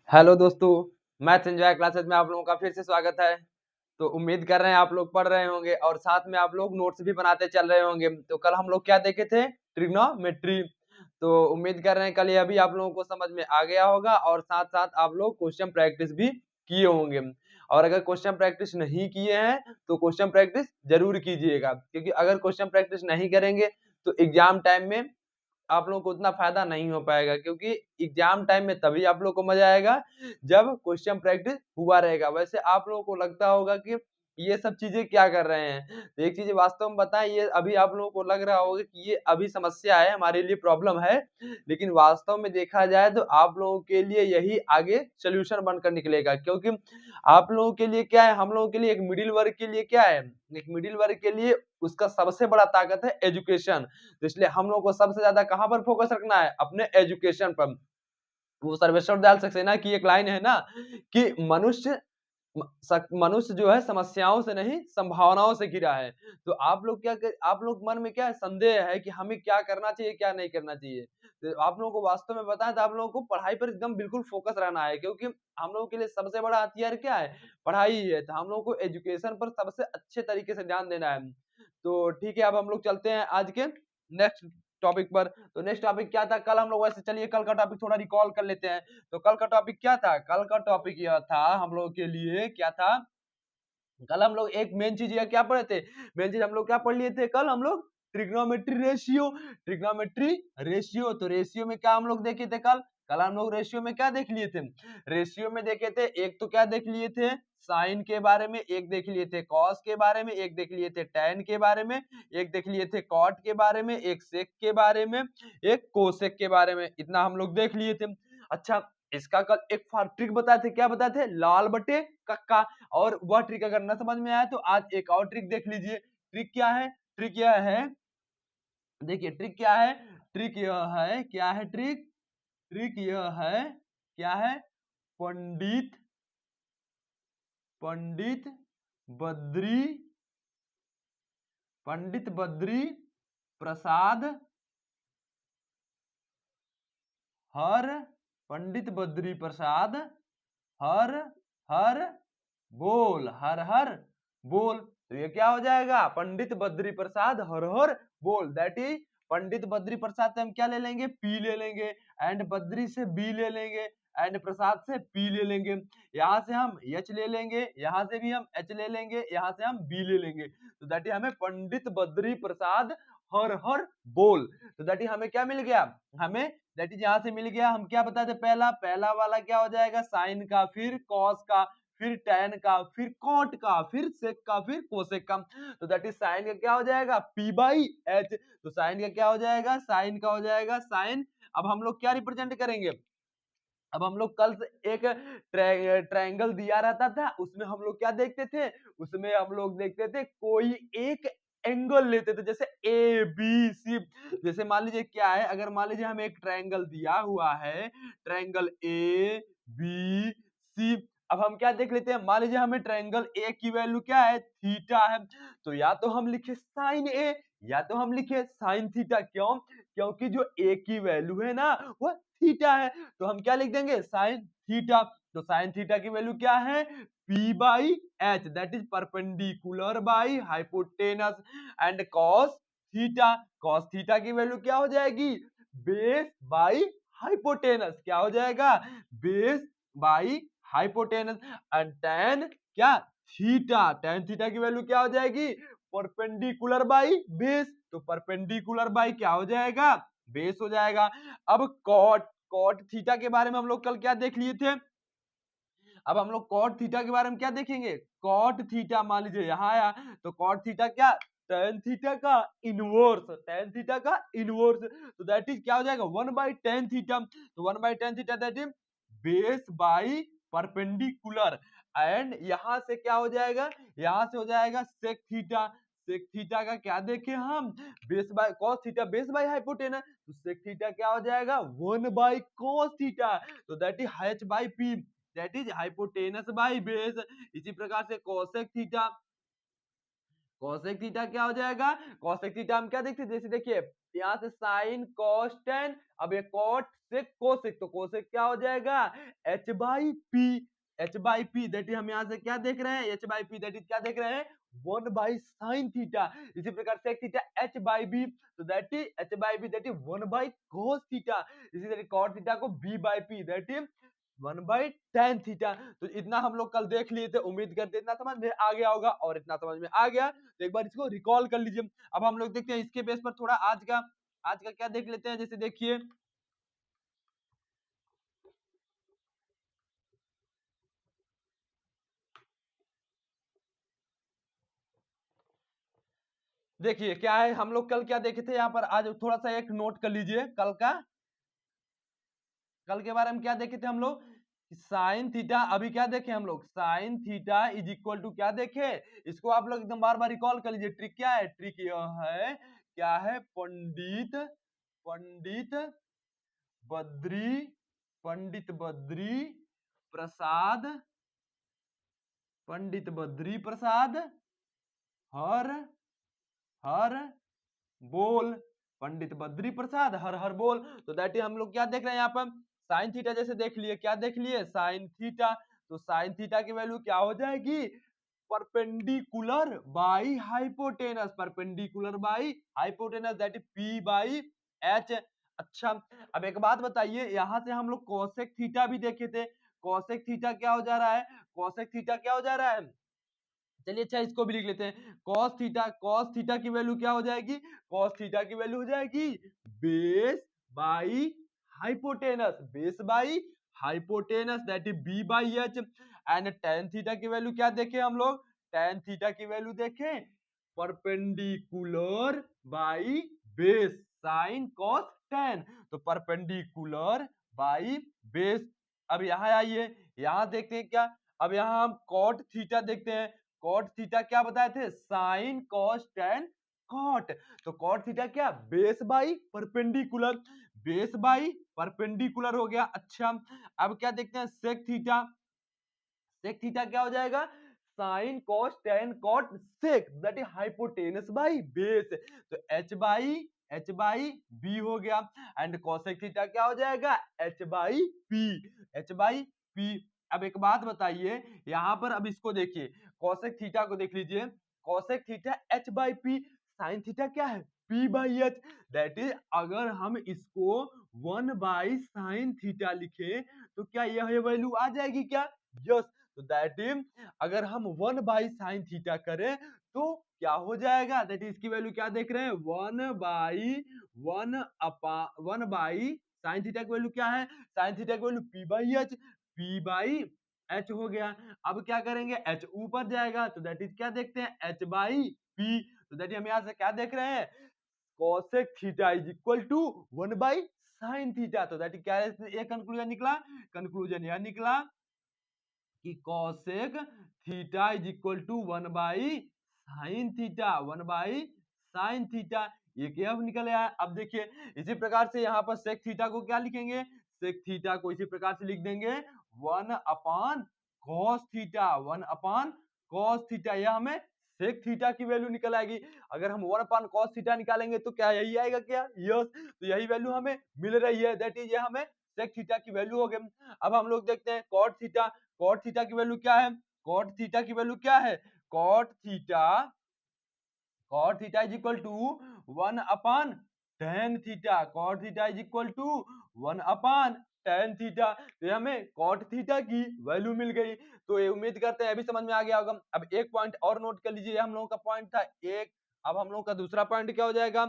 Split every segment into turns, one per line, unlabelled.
Hello दोस्तों, maths enjoy classes में आप लोगों का फिर से स्वागत है। तो उम्मीद कर रहे हैं आप लोग पढ़ रहे होंगे और साथ में आप लोग नोट्स भी बनाते चल रहे होंगे। तो कल हम लोग क्या देखे थे? ट्रिग्नोमेट्री। तो उम्मीद कर रहे हैं कल यह भी आप लोगों को समझ में आ गया होगा और साथ-साथ आप लोग क्वेश्चन प्रैक्टिस भी किए होंगे। और अगर क्वेश्चन प्रैक्टिस नहीं किए हैं तो क्वेश्चन प्रैक्टिस ज़रूर कीजिएगा, क्योंकि अगर क्वेश्चन प्रैक्टिस नहीं करेंगे तो एग्ज़ाम टाइम में आप लोगों को उतना फ़ायदा नहीं हो पाएगा, क्योंकि एग्ज़ाम टाइम में तभी आप लोग को मज़ा आएगा जब क्वेश्चन प्रैक्टिस हुआ रहेगा। वैसे आप लोगों को लगता होगा कि ये सब चीज़ें क्या कर रहे हैं? तो एक चीज़ वास्तव में बताएँ, ये अभी आप लोगों को लग रहा होगा कि ये अभी समस्या है, हमारे लिए प्रॉब्लम है, लेकिन वास्तव में देखा जाए तो आप लोगों के लिए यही आगे सॉल्यूशन बनकर निकलेगा, क्योंकि आप लोगों के लिए क्या है, हम लोगों के लिए एक मिडिल वर्ग के लिए क्या है? एक मिडिल वर्ग के लिए उसका सबसे बड़ा ताकत है एजुकेशन। तो इसलिए हम लोगों को सबसे ज़्यादा कहाँ पर फ़ोकस रखना है? अपने एजुकेशन पर। वो सर्वेश्वर दयाल सक्सेना की एक लाइन है ना कि मनुष्य जो है समस्याओं से नहीं संभावनाओं से घिरा है। तो आप लोग मन में क्या है, संदेह है कि हमें क्या करना चाहिए, क्या नहीं करना चाहिए। तो आप लोगों को वास्तव में बताएँ तो आप लोगों को पढ़ाई पर एकदम बिल्कुल फ़ोकस रहना है, क्योंकि हम लोगों के लिए सबसे बड़ा हथियार क्या है? पढ़ाई ही है। तो हम लोगों को एजुकेशन पर सबसे अच्छे तरीके से ध्यान देना है। तो ठीक है, अब हम लोग चलते हैं आज के नेक्स्ट टॉपिक पर। तो नेक्स्ट टॉपिक क्या था? कल हम लोग वैसे चलिए कल का टॉपिक थोड़ा रिकॉल कर लेते हैं। तो कल का टॉपिक क्या था? कल का टॉपिक यह था हम लोगों के लिए क्या था? कल हम लोग एक मेन चीज़ ये क्या पढ़े थे? मेन चीज़ हम लोग क्या पढ़ लिए थे कल हम लोग? Trigonometry ratio. ट्रिग्नोमेट्री रेशियो, तो रेशियो में क्या हम लोग देखे थे कल? कल हम लोग रेशियो में क्या देख लिए थे? रेशियो में देखे थे, एक तो क्या देख लिए थे? साइन के बारे में, एक देख लिए थे कॉस के बारे में, एक देख लिए थे टैन के बारे में, एक देख लिए थे कॉट के बारे में, एक सेक के बारे में, एक कोसेक के बारे में। इतना हम लोग देख लिए थे। अच्छा, इसका कल एक ट्रिक बताए थे, क्या बताए थे? लाल बटे कक्का। और वह ट्रिक अगर न समझ में आए तो आज एक और ट्रिक देख लीजिए। ट्रिक क्या है? ट्रिक यह है, देखिए ट्रिक क्या है? ट्रिक यह है, क्या है ट्रिक? ट्रिक यह है, क्या है? पंडित पंडित बद्री पंडित बद्री प्रसाद हर पंडित बद्री प्रसाद हर हर बोल, हर हर बोल। तो ये क्या हो जाएगा? पंडित बद्री प्रसाद हर हर बोल, दैट इज पंडित बद्री प्रसाद से हम क्या ले लेंगे? पी ले लेंगे, एंड बद्री से बी ले लेंगे, एंड प्रसाद से पी ले लेंगे। यहाँ से हम एच ले लेंगे, यहाँ से भी हम एच ले लेंगे, यहाँ से हम बी ले लेंगे। तो दैट इज हमें पंडित बद्री प्रसाद हर हर बोल। तो दैट इज हमें क्या मिल गया? हमें दैट इज यहाँ से मिल गया। हम क्या बताते? पहला पहला वाला क्या हो जाएगा? साइन का, फिर कॉस का, फिर टैन का, फिर कॉट का, फिर सेक का, फिर कोसेक का। तो दैट इज साइन का क्या हो जाएगा? P by H. तो साइन का क्या हो जाएगा? साइन का हो जाएगा साइन। अब हम लोग क्या रिप्रेजेंट करेंगे? अब हम लोग कल से एक ट्रायंगल दिया रहता था, उसमें हम लोग क्या देखते थे? उसमें हम लोग देखते थे कोई एक एंगल लेते थे, जैसे ए बी सी। जैसे मान लीजिए क्या है, अगर मान लीजिए हमें एक ट्रायंगल दिया हुआ है, ट्रायंगल ए बी सी। अब हम क्या देख लेते हैं? मान लीजिए हमें ट्रायंगल ए की वैल्यू क्या है? थीटा है। तो या तो हम लिखे साइन ए, या तो हम लिखे साइन थीटा। क्यों? क्योंकि जो ए की वैल्यू है ना वो थीटा है। तो हम क्या लिख देंगे? Sign theta. तो साइन थीटा की वैल्यू क्या है? P by H, that is perpendicular by hypotenuse. And cos theta की वैल्यू क्या हो जाएगी? Base by hypotenuse. क्या हो जाएगा? Base by hypotenuse. And tan theta की वैल्यू क्या हो जाएगी? Perpendicular by base. तो परपेंडिकुलर बाई क्या हो जाएगा? बेस हो जाएगा। अब कॉट कॉट थीटा के बारे में हम लोग कल क्या देख लिए थे? अब हम लोग कॉट थीटा के बारे में क्या देखेंगे? कॉट थीटा मान लीजिए यहाँ आया, तो कॉट थीटा क्या? टेन थीटा का इनवर्स, टेन थीटा का इनवर्स। तो दैट इज क्या हो जाएगा? 1/tan theta. तो 1/tan theta that is base by perpendicular. And यहाँ से क्या हो जाएगा? यहाँ से हो जाएगा सेक थीटा। सेक थीटा का क्या देखे हम? Base by cos theta, base by hypotenuse. तो सेक थीटा क्या हो जाएगा? 1/cos theta. तो that is h by P, that is hypotenuse by base. इसी प्रकार से कोसेक थीटा, कॉसेक थीटा क्या हो जाएगा, कॉसेक थीटा हम क्या देखते हैं, जैसे देखिए यहाँ से साइन कॉस टेन, अब ये कॉट सेक कोसेक, तो कोसेक क्या हो जाएगा h by P, h by P that हम यहाँ से क्या देख रहे हैं, h बाई पी दैट क्या देख रहे हैं 1 बाई साइन थीटा। इसी प्रकार sec theta h by B, तो that is h by B that is 1 by cos theta. इसी तरह कॉट थीटा को b by P that is 1 by tan theta. तो इतना हम लोग कल देख लिए थे, उम्मीद करते इतना समझ में आ गया होगा, और इतना समझ में आ गया तो एक बार इसको रिकॉल कर लीजिए। अब हम लोग देखते हैं इसके बेस पर थोड़ा आज का क्या देख लेते हैं। जैसे देखिए देखिए क्या है, हम लोग कल क्या देखे थे यहाँ पर, आज थोड़ा सा एक नोट कर लीजिए कल के बारे में क्या देखे थे हम लोग, साइन थीटा, अभी क्या देखे हम लोग sine theta is equal to क्या देखे, इसको आप लोग एकदम बार बार रिकॉल कर लीजिए। ट्रिक क्या है, ट्रिक यह है क्या है, पंडित पंडित बद्री पंडित बद्री प्रसाद पंडित बद्री प्रसाद हर हर बोल, पंडित बद्री प्रसाद हर हर बोल। तो दैट हम लोग क्या देख रहे हैं यहाँ पर, साइन थीटा जैसे देख लिए, क्या देख लिए साइन थीटा, तो साइन थीटा की वैल्यू क्या हो जाएगी, perpendicular by hypotenuse, perpendicular by hypotenuse that is P by H. अच्छा अब एक बात बताइए, यहाँ से हम लोग कोसेक थीटा भी देखे थे, कोसेक थीटा क्या हो जा रहा है, कोसेक थीटा क्या हो जा रहा है, चलिए अच्छा इसको भी लिख लेते हैं, cos थीटा की वैल्यू क्या हो जाएगी, cos थीटा की वैल्यू हो जाएगी base by hypotenuse, base by hypotenuse that is B by H. And tan theta की वैल्यू क्या देखे हम लोग, tan थीटा की वैल्यू देखें perpendicular by base sine cos tan, तो परपेंडिकुलर बाई बेस। अब यहाँ आइए, यहाँ देखते हैं क्या, अब यहाँ हम cot थीटा देखते हैं, कॉट थीटा क्या बताए थे, साइन कॉस टेन कॉट, तो कॉट थीटा क्या base by perpendicular, base by perpendicular हो गया। अच्छा अब क्या देखते हैं सेक थीटा, सेक थीटा क्या हो जाएगा sine cos tan cot sec that is hypotenuse by base, तो एच बाई बी हो गया। एंड कॉसेक थीटा क्या हो जाएगा H by P, H by P. अब एक बात बताइए यहाँ पर, अब इसको देखिए कॉसेक थीटा को देख लीजिए, cosec theta H by P, sine theta क्या है P by H, that is अगर हम इसको 1 बाई साइन थीटा लिखे तो क्या यह वैल्यू आ जाएगी क्या, यस। तो दैट इज अगर हम 1 बाई साइन थीटा करें तो क्या हो जाएगा, दैट इज इसकी वैल्यू क्या देख रहे हैं 1 बाई साइन थीटा की वैल्यू क्या है, साइन थीटा की वैल्यू पी बाई एच हो गया। अब क्या करेंगे एच ऊपर जाएगा तो दैट इज क्या देखते हैं एच बाई पी, तो दैट हम यहाँ से क्या देख रहे हैं cosec theta is equal to 1 by sine theta, तो दैट क्या ये कंक्लूजन निकला, कंक्लूजन यह निकला कि cosec theta is equal to 1 by sine theta, 1 by sine theta, ये क्या निकल आया। अब देखिए इसी प्रकार से यहाँ पर sec थीटा को क्या लिखेंगे, sec थीटा को इसी प्रकार से लिख देंगे 1 अपान cos थीटा, 1 अपान cos थीटा, यह हमें sec थीटा की वैल्यू निकल आएगी। अगर हम 1 अपान cos थीटा निकालेंगे तो क्या यही आएगा क्या, यस, तो यही वैल्यू हमें मिल रही है, दैट इज ये हमें sec थीटा की वैल्यू हो गई। अब हम लोग देखते हैं cot थीटा, कॉट थीटा की वैल्यू क्या है, कॉट थीटा की वैल्यू क्या है, cot theta is equal to 1 upon tan theta, cot theta is equal to 1 upon tan theta, तो हमें कॉट थीटा की वैल्यू मिल गई। तो ये उम्मीद करते हैं अभी समझ में आ गया होगा। अब एक पॉइंट और नोट कर लीजिए, हम लोगों का पॉइंट था एक, अब हम लोग का दूसरा पॉइंट क्या हो जाएगा,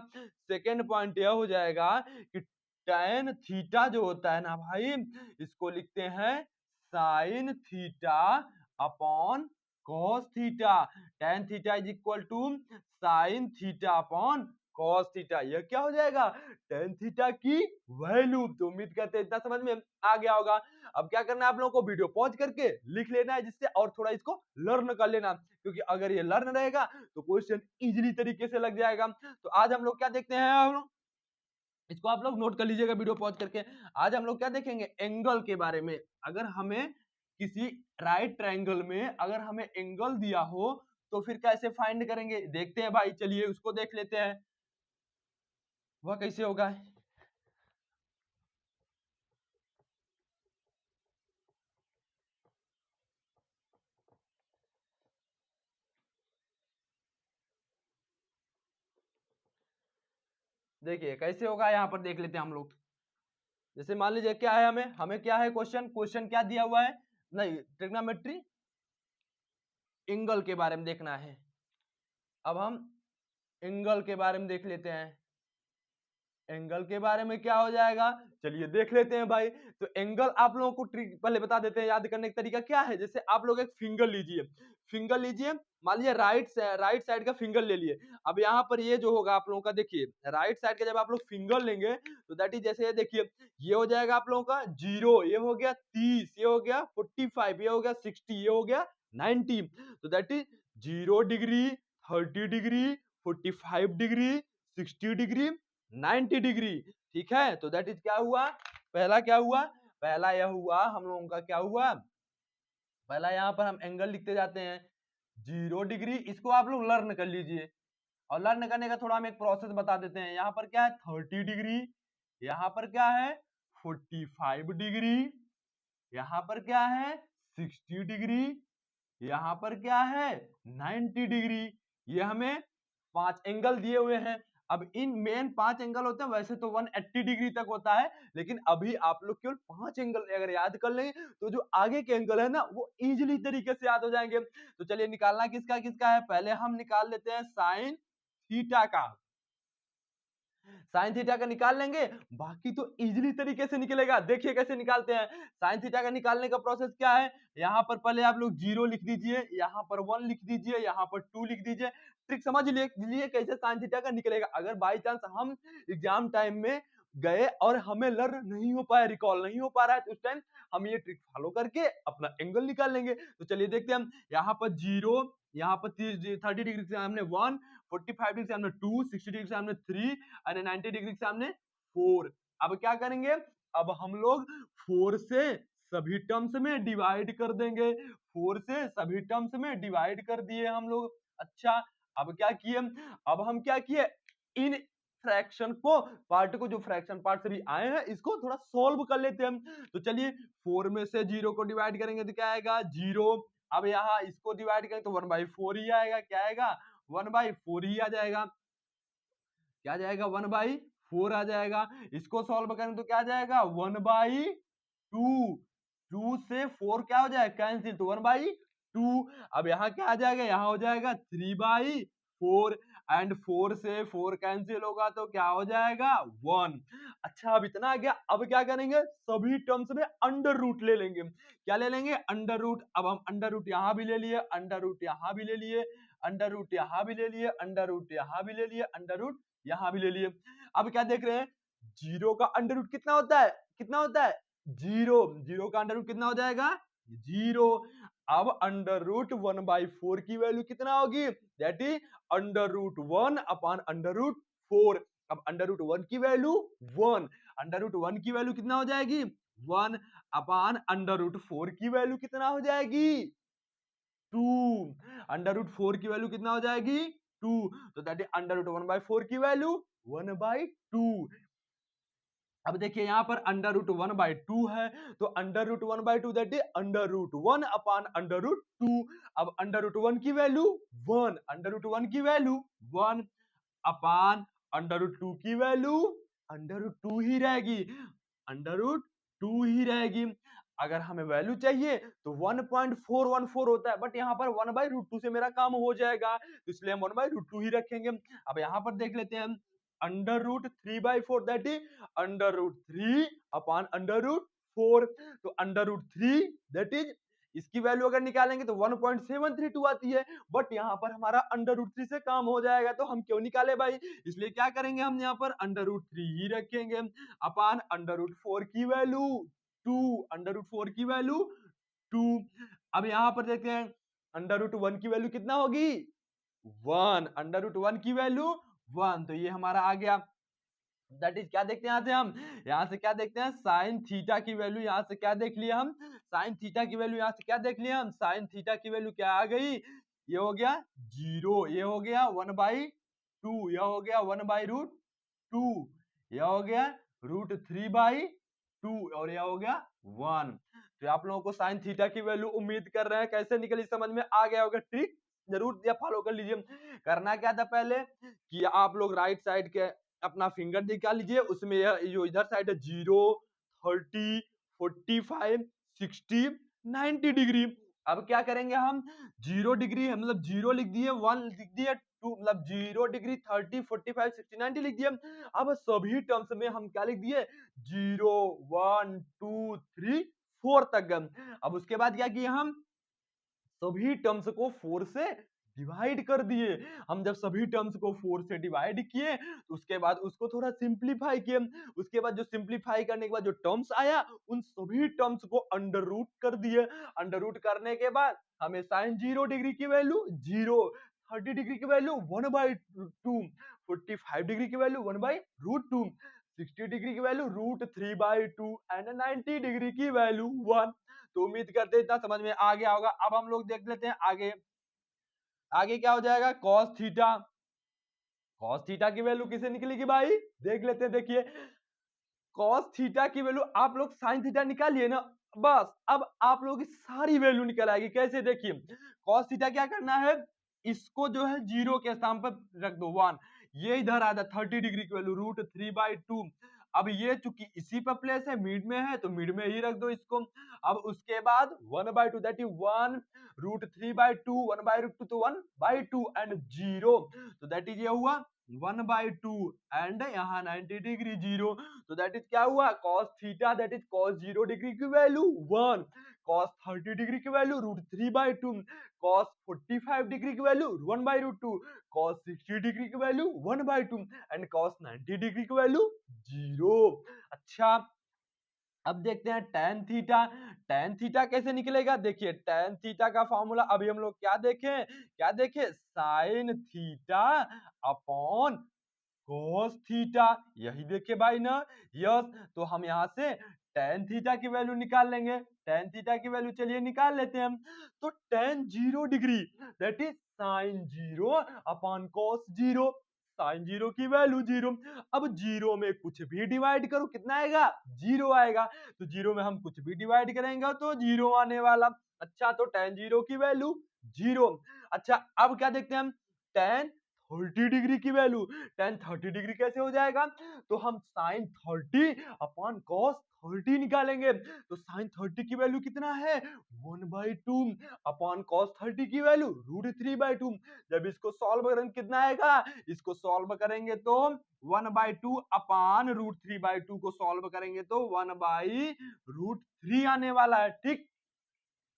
सेकेंड पॉइंट यह हो जाएगा कि tan थीटा जो होता है ना भाई, इसको लिखते हैं sine theta upon cos theta, tan theta is equal to sine theta upon cos theta, यह क्या हो जाएगा tan थीटा की वैल्यू। तो उम्मीद करते हैं इतना समझ में आ गया होगा। अब क्या करना है आप लोगों को, वीडियो पॉज करके लिख लेना है, जिससे और थोड़ा इसको लर्न कर लेना, क्योंकि अगर ये लर्न रहेगा तो क्वेश्चन इजीली तरीके से लग जाएगा। तो आज हम लोग क्या देखते हैं, हम लोग इसको आप लोग नोट कर लीजिएगा वीडियो पॉज करके। आज हम लोग क्या देखेंगे एंगल के बारे में, अगर हमें किसी राइट ट्रायंगल में अगर हमें एंगल दिया हो तो फिर कैसे फाइंड करेंगे, देखते हैं भाई, चलिए उसको देख लेते हैं वह कैसे होगा। देखिए कैसे होगा, यहाँ पर देख लेते हैं हम लोग। जैसे मान लीजिए क्या है, हमें हमें क्या है क्वेश्चन, क्वेश्चन क्या दिया हुआ है, नहीं ट्रिग्नोमेट्री एंगल के बारे में देखना है। अब हम एंगल के बारे में देख लेते हैं, एंगल के बारे में क्या हो जाएगा, चलिए देख लेते हैं भाई। तो एंगल आप लोगों को ट्रिक पहले बता देते हैं, याद करने का तरीका क्या है। जैसे आप लोग एक फिंगर लीजिए, फिंगर लीजिए, मान लीजिए राइट साइड का फिंगर ले लिए। अब यहाँ पर ये जो होगा आप लोगों का, देखिए राइट साइड का जब आप लोग फिंगर लेंगे तो दैट इज, जैसे ये देखिए ये हो जाएगा आप लोगों का 0, ये हो गया 30, ये हो गया 45, ये हो गया 60, ये हो गया 90। तो that is 0 degree, 30 degree, 45 degree, 60 degree, 90 degree. ठीक है, तो दैट इज क्या हुआ, पहला क्या हुआ, पहला यह हुआ हम लोगों का, क्या हुआ, पहला यहाँ पर हम एंगल लिखते जाते हैं 0 डिग्री। इसको आप लोग लर्न कर लीजिए, और लर्न करने का थोड़ा हम एक प्रोसेस बता देते हैं। यहाँ पर क्या है 30 डिग्री, यहाँ पर क्या है 45 डिग्री, यहाँ पर क्या है 60 डिग्री, यहाँ पर क्या है 90 डिग्री। ये हमें 5 एंगल दिए हुए हैं। अब इन मेन 5 एंगल होते हैं, वैसे तो 180 डिग्री तक होता है, लेकिन अभी आप लोग केवल 5 एंगल अगर याद कर लें तो जो आगे के एंगल है ना वो इजीली तरीके से याद हो जाएंगे। तो चलिए निकालना किसका किसका है, पहले हम निकाल लेते हैं साइन थीटा का। साइन थीटा का निकाल लेंगे, बाकी तो इजीली तरीके से निकलेगा। देखिए कैसे निकालते हैं। साइन थीटा का निकालने का प्रोसेस क्या है, यहाँ पर पहले आप लोग 0 लिख दीजिए, यहाँ पर 1 लिख दीजिए, यहाँ पर 2 लिख दीजिए। ट्रिक समझ लिए कैसे साइन थीटा का निकलेगा। अगर बाई चांस हम एग्जाम टाइम में गए और हमें लर्न नहीं हो पाया, रिकॉल नहीं हो पा रहा है, तो उस टाइम हम ये ट्रिक फॉलो करके अपना एंगल निकाल लेंगे। तो चलिए देखते हैं हम, यहाँ पर 0, यहाँ पर 30 डिग्री के सामने 1, 45 डिग्री के सामने 2, 60 डिग्री के सामने 3 और 90 डिग्री के सामने 4। अब क्या करेंगे, अब हम लोग 4 से सभी टर्म्स में डिवाइड कर देंगे, 4 से सभी टर्म्स में डिवाइड कर दिए हम लोग। अच्छा, अब क्या किए, अब हम क्या किए, इन फ्रैक्शन को, पार्ट को, जो फ्रैक्शन पार्ट से भी आए हैं इसको थोड़ा सोल्व कर लेते हैं हम। तो चलिए 4 में से 0 को डिवाइड करेंगे तो क्या आएगा 0। अब यहाँ इसको डिवाइड करें तो 1/4 ही आएगा, क्या आएगा 1/4 ही आ जाएगा, क्या आ जाएगा 1/4 आ जाएगा। इसको सॉल्व करें तो क्या आ जाएगा 1/2, 2 से 4 क्या हो जाएगा कैंसिल, तो 1/2। अब यहाँ क्या आ जाएगा, यहाँ हो जाएगा 3/4, एंड 4 से 4 कैंसिल होगा तो क्या हो जाएगा 1। अच्छा, अब इतना आ गया। अब क्या करेंगे, सभी टर्म्स में अंडर रूट ले लेंगे। क्या ले लेंगे, अंडर रूट। अब हम अंडर रूट यहाँ भी ले लिए, अंडर रूट यहाँ भी ले लिए, अंडर रूट यहाँ भी ले लिए, अंडर रूट यहाँ भी ले लिए, अंडर रूट यहाँ भी ले लिए। अब क्या देख रहे हैं, 0 का अंडर रूट कितना होता है, कितना होता है 0, 0 का अंडर रूट कितना हो जाएगा 0। अब अंडर रूट 1/4 की वैल्यू कितना होगी, that is under root 1 upon under root 4। अब अंडर रूट 1 की वैल्यू 1, अंडर रूट 1 की वैल्यू कितना हो जाएगी 1 अपॉन अंडर रूट 4 की वैल्यू कितना हो जाएगी 2, अंडर रूट 4 की वैल्यू कितना हो जाएगी 2। तो दैट इज अंडर रूट 1/4 की वैल्यू 1/2। अब देखिए यहाँ पर अंडर रूट 1/2 है, तो under root 1/2 that is under root 1 upon under root 2। अब अंडर रूट 1 की वैल्यू 1, अंडर रूट 1 की वैल्यू 1 अपॉन अंडर रूट 2 की वैल्यू अंडर रूट 2 ही रहेगी, अंडर रूट 2 ही रहेगी। अगर हमें वैल्यू चाहिए तो 1.414 होता है, बट यहाँ पर 1/√2 से मेरा काम हो जाएगा, तो इसलिए हम 1/√2 ही रखेंगे। अब यहाँ पर देख लेते हैं हम, under root 3/4 that is under root 3 upon under root 4। तो अंडर रूट 3 दैट इज, इसकी वैल्यू अगर निकालेंगे तो 1.732 आती है, बट यहाँ पर हमारा अंडर रूट 3 से काम हो जाएगा, तो हम क्यों निकाले भाई, इसलिए क्या करेंगे हम यहाँ पर अंडर रूट 3 ही रखेंगे अपॉन अंडर रूट 4 की वैल्यू 2, अंडर रूट 4 की वैल्यू 2। अब यहाँ पर देखते हैं अंडर रूट 1 की वैल्यू कितना होगी 1, अंडर रूट 1 की वैल्यू 1, तो ये हमारा आ गया। दैट इज क्या देखते हैं यहाँ से हम, यहाँ से क्या देखते हैं साइन थीटा की वैल्यू, यहाँ से क्या देख लिया हम साइन थीटा की वैल्यू, यहाँ से क्या देख लिया हम साइन थीटा की वैल्यू क्या आ गई ये हो गया 0, ये हो गया 1/2, यह हो गया 1/√2, यह हो गया √3/2 और यह हो गया 1। तो आप लोगों को साइन थीटा की वैल्यू उम्मीद कर रहे हैं कैसे निकली, समझ में आ गया होगा। ट्रिक जरूर दिया, फॉलो कर लीजिए। करना क्या था पहले कि आप लोग राइट साइड के अपना फिंगर निकाल लीजिए, उसमें यह जो इधर साइड है 0, 30, 45, 60, 90 डिग्री। अब क्या करेंगे हम, 0 डिग्री मतलब 0 लिख दिए, 1 लिख दिए, 2 मतलब 0 डिग्री, 30, 45, 60, 90 लिख दिए। अब सभी टर्म्स में हम क्या लिख दिए, 0, 1, 2, 3, 4 तक गए। अब उसके बाद क्या किए, हम सभी टर्म्स को 4 से डिवाइड कर दिए। हम जब सभी टर्म्स को 4 से डिवाइड किए तो उसके बाद उसको थोड़ा सिंप्लीफाई किए। उसके बाद जो सिंप्लीफाई करने के बाद जो टर्म्स आया उन सभी टर्म्स को अंडर रूट कर दिए। अंडर रूट करने के बाद हमें साइन 0 डिग्री की वैल्यू 0, 30 डिग्री की वैल्यू 1/2, 45 डिग्री की वैल्यू 1/√2, 60 डिग्री की वैल्यू √3/2 एंड 90 डिग्री की वैल्यू 1। तो उम्मीद करते हैं इतना समझ में आ गया होगा। अब हम लोग देख लेते हैं आगे। आगे क्या हो जाएगा, cos थीटा। cos थीटा की वैल्यू किसे निकलेगी भाई, देख लेते हैं। देखिए cos थीटा की वैल्यू आप लोग sin थीटा निकालिए ना, बस अब आप लोगों की सारी वैल्यू निकल आएगी। कैसे, देखिए cos थीटा क्या करना है, इसको जो है 0 के स्थान पर रख दो 1, ये इधर आ जाए 30 डिग्री की वैल्यू √3/2। अब ये चूंकि इसी पर प्लेस है, मिड में है, तो मिड में ही रख दो इसको। अब उसके बाद 1/2 दैट इज 1 √3/2, 1/2 तो 1/2 एंड 0, तो दैट इज ये हुआ 1/2 एंड यहाँ 90 डिग्री 0, तो दैट इज क्या हुआ, cos theta that is cos 0 degree की वैल्यू 1, cos 30 डिग्री की वैल्यू √3/2, cos 45 डिग्री की वैल्यू 1/2, cos 60 डिग्री की वैल्यू 1/2 एंड cos 90 डिग्री की वैल्यू 0। अच्छा, अब देखते हैं tan थीटा। tan थीटा कैसे निकलेगा, देखिए tan थीटा का फॉर्मूला अभी हम लोग क्या देखे, sign theta upon cos theta, यही देखे भाई ना। यस, तो हम यहाँ से tan थीटा की वैल्यू निकाल लेंगे। tan थीटा की वैल्यू चलिए निकाल लेते हैं हम। तो tan 0 degree that is sine 0 upon cos 0, sine 0 की वैल्यू 0। अब 0 में कुछ भी डिवाइड करो कितना आएगा, 0 आएगा। तो 0 में हम कुछ भी डिवाइड करेंगे तो 0 आने वाला। अच्छा, तो tan 0 की वैल्यू 0। अच्छा, अब क्या देखते हैं हम, tan 30 डिग्री की वैल्यू। tan 30 डिग्री कैसे हो जाएगा, तो हम sin 30 अपॉन cos 30 निकालेंगे। तो sin 30 की वैल्यू कितना है, 1/2 अपॉन cos 30 की वैल्यू √3/2। जब इसको सॉल्व करेंगे कितना आएगा, इसको सॉल्व करेंगे तो 1/2 अपॉन √3/2 को सॉल्व करेंगे तो 1/√3 आने वाला है। ठीक,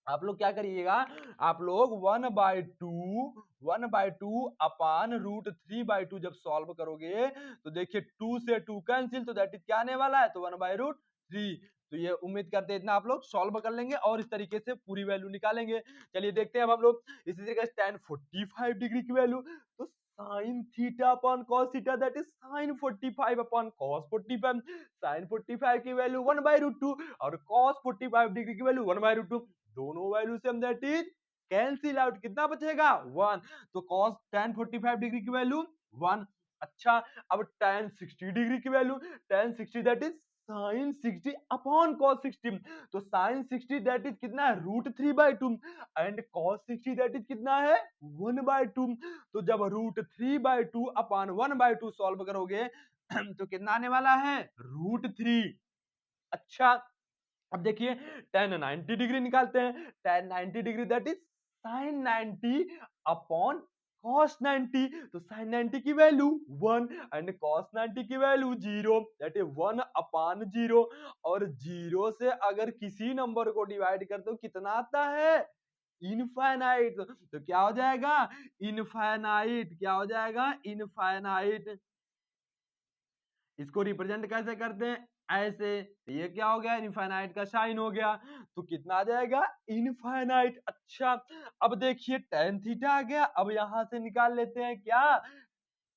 आप लोग क्या करिएगा, आप लोग 1/2 अपान √3/2 जब सॉल्व करोगे तो देखिए 2 से 2 कैंसिल, तो दैट इज क्या आने वाला है, तो 1/√3। तो ये उम्मीद करते हैं इतना आप लोग सॉल्व कर लेंगे और इस तरीके से पूरी वैल्यू निकालेंगे। चलिए देखते हैं अब हम लोग इसी तरीके से tan 45 डिग्री की वैल्यू, तो sin theta upon cos theta that is sin 45 upon cos 45। sin 45 की वैल्यू 1/√2 और cos 45 डिग्री की वैल्यू 1/√2, दोनों वैल्यू से हम दैट इज कैंसिल आउट, कितना बचेगा 1। तो cos tan 45 डिग्री की वैल्यू 1। अच्छा, अब tan 60 डिग्री की value, tan 60 that is sin 60 upon cos 60, तो sin 60 दैट इज कितना है √3/2 एंड cos 60 दैट इज कितना है 1/2। तो जब √3/2 अपॉन 1/2 सॉल्व करोगे तो कितना आने वाला है √3। अच्छा, अब देखिए tan 90 डिग्री निकालते हैं। tan 90 degree that is sin 90 upon cos 90, तो sin 90 की वैल्यू 1 एंड cos 90 की वैल्यू 0 दैट इज 1 अपॉन 0। और 0 से अगर किसी नंबर को डिवाइड कर दो कितना आता है, इनफाइनाइट। तो क्या हो जाएगा, इनफाइनाइट। क्या हो जाएगा, इनफाइनाइट। इसको रिप्रेजेंट कैसे करते हैं, ऐसे। तो ये क्या हो गया, इनफाइनाइट का साइन हो गया। तो कितना आ जाएगा, इनफाइनाइट। अच्छा, अब देखिए tan थीटा आ गया। अब यहां से निकाल लेते हैं क्या,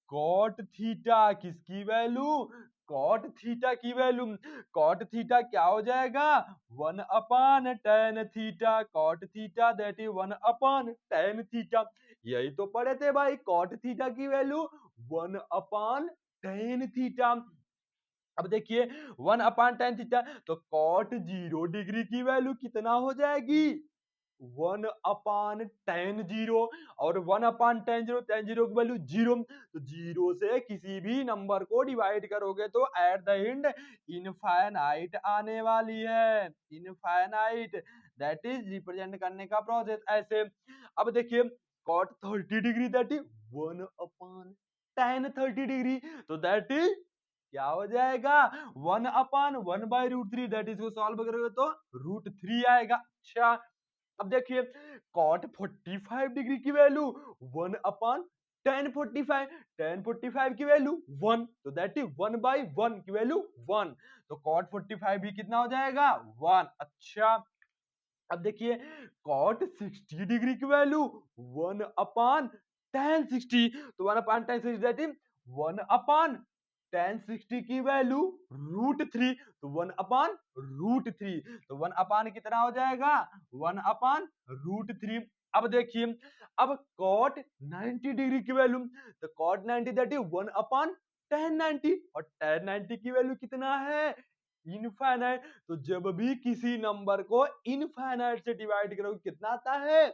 कॉट थीटा। किसकी वैल्यू, कॉट थीटा की वैल्यू। कॉट थीटा क्या हो जाएगा, 1 upon tan theta. Cot theta that is 1 upon tan theta. यही तो पढ़े थे भाई, कॉट थीटा की वैल्यू 1/tan थीटा। अब देखिए 1/tan थीटा, तो कॉट 0 डिग्री की वैल्यू कितना हो जाएगी? 1/tan 0, और 1/tan 0, tan 0 की वैल्यू 0, तो 0 से किसी भी नंबर को डिवाइड करोगे तो एट द एंड इनफाइनाइट आने वाली है, इनफाइनाइट। दैट इज रिप्रेजेंट करने का प्रोसेस ऐसे। अब देखिए cot 30 degree, that is 1/tan 30 degree, तो दैट इज क्या हो जाएगा? 1/1/√3, दैट इज को सॉल्व करोगे तो √3 आएगा। अच्छा अब देखिए cot 45 डिग्री की वैल्यू 1/tan 45, tan 45 की वैल्यू 1, तो दैट इज 1/1 की वैल्यू 1, तो cot 45 भी कितना हो जाएगा? 1। अच्छा अब देखिए cot 60 डिग्री की वैल्यू 1/tan 60, तो 1/tan 60 दैट इज 1/tan 60 की वैल्यू √3, तो 1/√3, तो 1 कितना हो जाएगा? 1/√3। अब देखिए अब cot 90 डिग्री की वैल्यू, तो cot 90 दैट इज 1/tan 90, और tan 90 की वैल्यू कितना है? इनफाइनाइट। तो जब भी किसी नंबर को इनफाइनाइट से डिवाइड करोगे कितना आता है?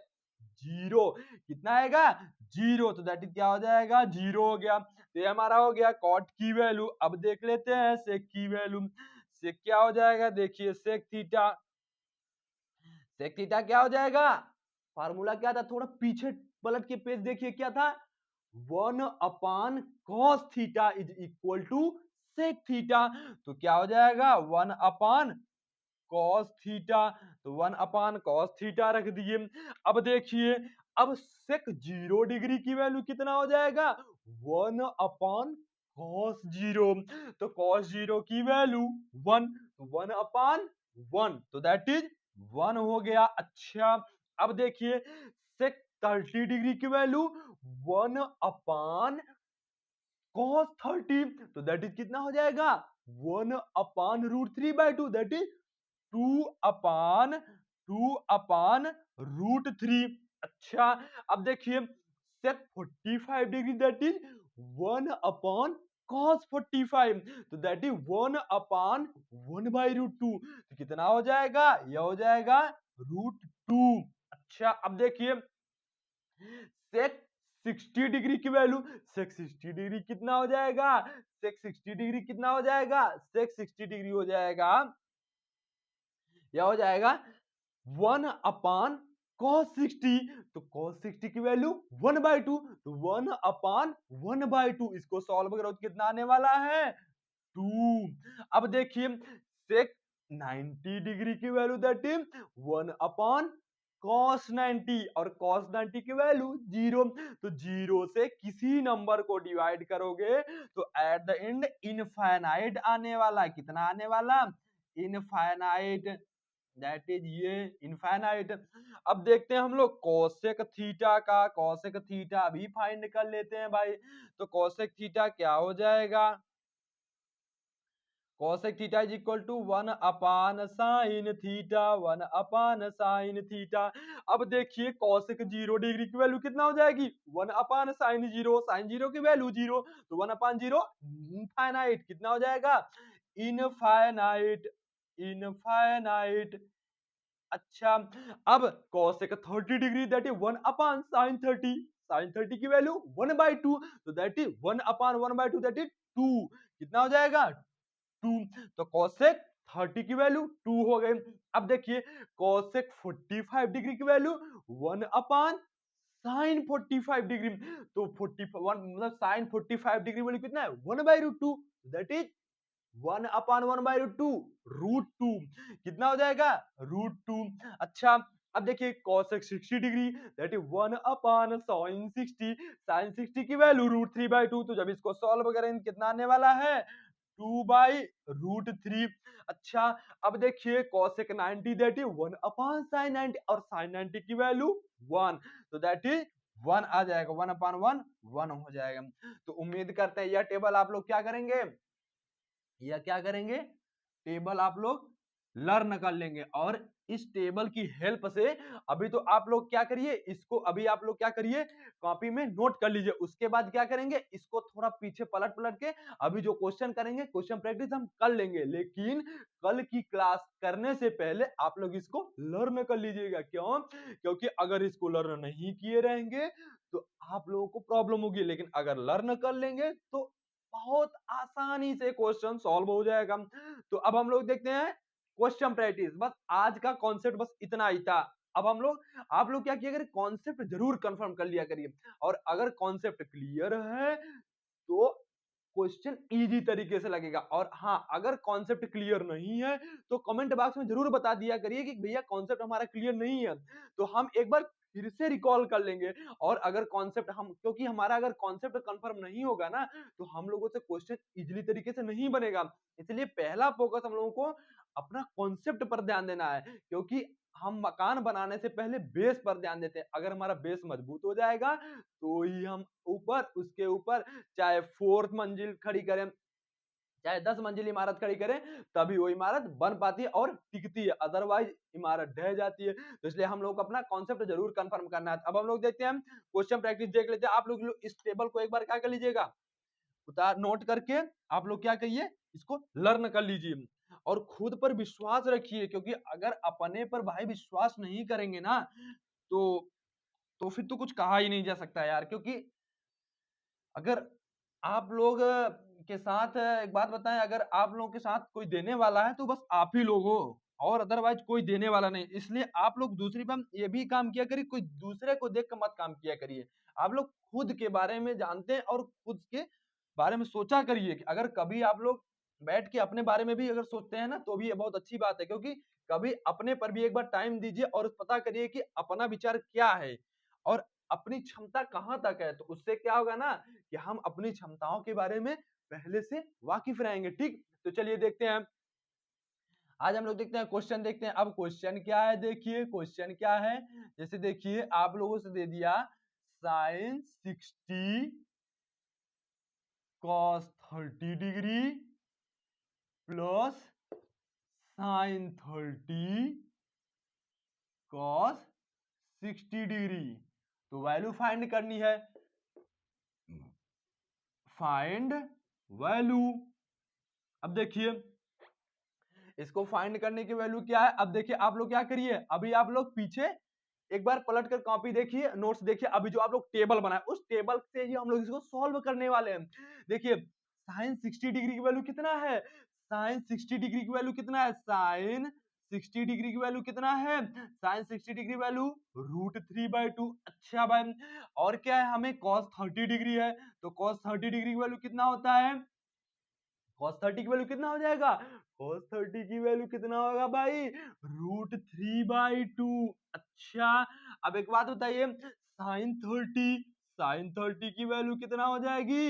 0। कितना आएगा? 0, तो दैट इज क्या हो जाएगा? 0 हो गया। तो ये हमारा हो गया कॉट की वैल्यू। अब देख लेते हैं सेक की वैल्यू। सेक क्या हो जाएगा? देखिए सेक थीटा क्या हो जाएगा? फार्मूला क्या था? थोड़ा पीछे पलट के पेज देखिए क्या था? 1/cos theta is equal to sec theta, तो क्या हो जाएगा? 1/cos थीटा, तो 1/cos थीटा रख दिए। अब देखिए अब सेक 0 डिग्री की वैल्यू कितना हो जाएगा? 1/cos 0, तो cos 0 की वैल्यू 1, तो 1/1, तो दैट इज 1 हो गया। अच्छा अब देखिए सेक 30 डिग्री की वैल्यू 1/cos 30, तो दैट इज कितना हो जाएगा? 1/√3/2, दैट इज 2/2/√3। अच्छा अब देखिए सेक 45 डिग्री दैट इज 1/cos 45, तो दैट इज 1/1/√2, तो कितना हो जाएगा? यह हो जाएगा √2। अच्छा अब देखिए सेक 60 डिग्री की वैल्यू, सेक 60 डिग्री कितना हो जाएगा? सेक 60 डिग्री कितना हो जाएगा? सेक 60 डिग्री हो जाएगा, यह हो जाएगा 1/cos 60, तो cos 60 की वैल्यू 1/2, तो 1/1/2, इसको सॉल्व करो तो कितना आने वाला है? 2। अब देखिए सेक 90 डिग्री की वैल्यू दैट इज 1/cos 90, और cos 90 की वैल्यू 0, तो 0 से किसी नंबर को डिवाइड करोगे तो एट द एंड इनफाइनाइट आने वाला। कितना आने वाला? इनफाइनाइट, दैट इज ये इनफाइनाइट। अब देखते हैं हम लोग कोसेक थीटा का, कोसेक थीटा भी फाइंड कर लेते हैं भाई। तो कोसेक थीटा क्या हो जाएगा? Cosec theta is equal to 1/sin theta, 1/sin theta. अब देखिए कोसेक 0 डिग्री की वैल्यू कितना हो जाएगी? 1/sin 0, sin 0 की वैल्यू 0, तो 1/0 इनफाइनाइट, कितना हो जाएगा? Infinite, infinite. अच्छा अब cosec 30 degree that is 1/sin 30, sin 30 की वैल्यू 1/2, तो दैट इज 1/1/2, दैट इज 2, कितना हो जाएगा? 2, तो cosec 30 की वैल्यू 2 हो गई। अब देखिए cosec 45 डिग्री की वैल्यू 1/sin 45 डिग्री, तो 41 मतलब sin 45 डिग्री वैल्यू कितना है? 1/2, दैट इज 1/1/2, √2, कितना हो जाएगा? √2। अच्छा अब देखिए cosec 60 degree that is 1/sin 60, sin 60 की वैल्यू √3/2, तो जब इसको सॉल्व करेंगे कितना आने वाला है? 2/√3। अच्छा अब देखिए cosec 90 दैट इज 1/sin 90, और sin 90 की वैल्यू 1, तो दैट इज 1 आ जाएगा, 1/1 1 हो जाएगा। तो उम्मीद करते हैं यह टेबल आप लोग क्या करेंगे? यह क्या करेंगे? टेबल आप लोग लर्न कर लेंगे। और इस टेबल की हेल्प से अभी तो आप लोग क्या करिए, इसको अभी आप लोग क्या करिए, कॉपी में नोट कर लीजिए। उसके बाद क्या करेंगे, इसको थोड़ा पीछे पलट पलट के अभी जो क्वेश्चन करेंगे, क्वेश्चन प्रैक्टिस हम कर लेंगे, लेकिन कल की क्लास करने से पहले आप लोग इसको लर्न कर लीजिएगा। क्यों? क्योंकि अगर इसको लर्न नहीं किए रहेंगे तो आप लोगों को प्रॉब्लम होगी, लेकिन अगर लर्न कर लेंगे तो बहुत आसानी से क्वेश्चन सॉल्व हो जाएगा। तो अब हम लोग देखते हैं क्वेश्चन प्रैक्टिस। बस आज का कॉन्सेप्ट बस इतना ही था। अब हम लोग, आप लोग क्या किया करिए, कॉन्सेप्ट जरूर कंफर्म कर लिया करिए। और अगर कॉन्सेप्ट क्लियर है तो क्वेश्चन इजी तरीके से लगेगा। और हाँ, अगर कॉन्सेप्ट क्लियर नहीं है तो कमेंट बॉक्स में जरूर बता दिया करिए कि भैया कॉन्सेप्ट हमारा क्लियर नहीं है, तो हम एक बार फिर से रिकॉल कर लेंगे। और अगर कॉन्सेप्ट हम, क्योंकि हमारा अगर कॉन्सेप्ट कंफर्म नहीं होगा ना तो हम लोगों से क्वेश्चन इजीली तरीके से नहीं बनेगा। इसलिए पहला फोकस हम लोगों को अपना कॉन्सेप्ट पर ध्यान देना है, क्योंकि हम मकान बनाने से पहले बेस पर ध्यान देते हैं। अगर हमारा बेस मजबूत हो जाएगा तो ही हम ऊपर, उसके ऊपर चाहे 4th मंजिल खड़ी करें, चाहे 10 मंजिल इमारत खड़ी करें, तभी वो इमारत बन पाती है और टिकती है, अदरवाइज इमारत ढह जाती है। तो इसलिए हम लोग को अपना कॉन्सेप्ट जरूर कंफर्म करना है। अब हम लोग देखते हैं क्वेश्चन प्रैक्टिस, देख लेते हैं। आप लोग इस टेबल को एक बार क्या कर लीजिएगा, उतार नोट करके आप लोग क्या करिए, इसको लर्न कर लीजिए और खुद पर विश्वास रखिए। क्योंकि अगर अपने पर भाई विश्वास नहीं करेंगे ना तो फिर तो कुछ कहा ही नहीं जा सकता यार। क्योंकि अगर आप लोग के साथ एक बात बताएं, अगर आप लोगों के साथ कोई देने वाला है तो बस आप ही लोग हो, और अदरवाइज कोई देने वाला नहीं। इसलिए आप लोग दूसरी बात ये भी काम किया करिए, कोई दूसरे को देख कर मत काम किया करिए। आप लोग खुद के बारे में जानते हैं और खुद के बारे में सोचा करिए। कि अगर कभी आप लोग बैठ के अपने बारे में भी अगर सोचते हैं ना तो भी ये बहुत अच्छी बात है। क्योंकि कभी अपने पर भी एक बार टाइम दीजिए और पता करिए कि अपना विचार क्या है और अपनी क्षमता कहाँ तक है। तो उससे क्या होगा ना कि हम अपनी क्षमताओं के बारे में पहले से वाकिफ रहेंगे। ठीक, तो चलिए देखते हैं। आज हम लोग देखते हैं क्वेश्चन, देखते हैं। अब क्वेश्चन क्या है, देखिए क्वेश्चन क्या है। जैसे देखिए आप लोगों से दे दिया sine 60 cos 30 degree plus sine 30 cos 60 degree. तो वैल्यू फाइंड करनी है, फाइंड वैल्यू। अब देखिए इसको फाइंड करने की वैल्यू क्या है। अब देखिए आप लोग क्या करिए, अभी आप लोग पीछे एक बार पलट कर कॉपी देखिए, नोट्स देखिए। अभी जो आप लोग टेबल बनाए उस टेबल से ही हम लोग इसको सॉल्व करने वाले हैं। देखिए साइन 60 डिग्री की वैल्यू कितना है, साइन 60 डिग्री की वैल्यू कितना है, साइन 60 डिग्री की वैल्यू कितना है, साइन 60 डिग्री वैल्यू √3/2। अच्छा भाई, और क्या है, हमें cos 30 डिग्री है, तो cos 30 डिग्री की वैल्यू कितना होता है, cos 30 की वैल्यू कितना हो जाएगा, cos 30 की वैल्यू कितना होगा भाई, √3/2। अच्छा, अब एक बात बताइए, साइन 30 की वैल्यू कितना हो जाएगी,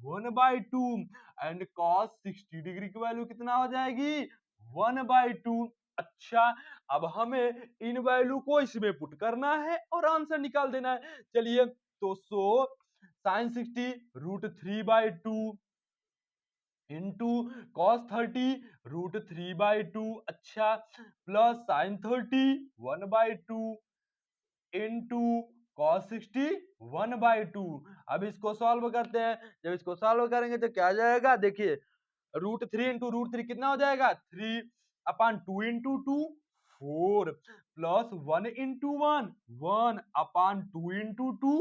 1/2। एंड cos 60 डिग्री की वैल्यू कितना हो जाएगी, 1/2। अच्छा, अब हमें इन वैल्यू को इसमें पुट करना है और आंसर निकाल देना है। चलिए, तो साइन 60 √3/2 इंटू कॉस 30 √3/2। अच्छा, प्लस साइन 30 1/2 इंटू कॉस 60 1/2। अब इसको सॉल्व करते हैं। जब इसको सॉल्व करेंगे तो क्या आ जाएगा, देखिए √3 इंटू √3 कितना हो जाएगा, 3/2 इंटू 2 4 प्लस 1 इंटू 1 1/2 इंटू 2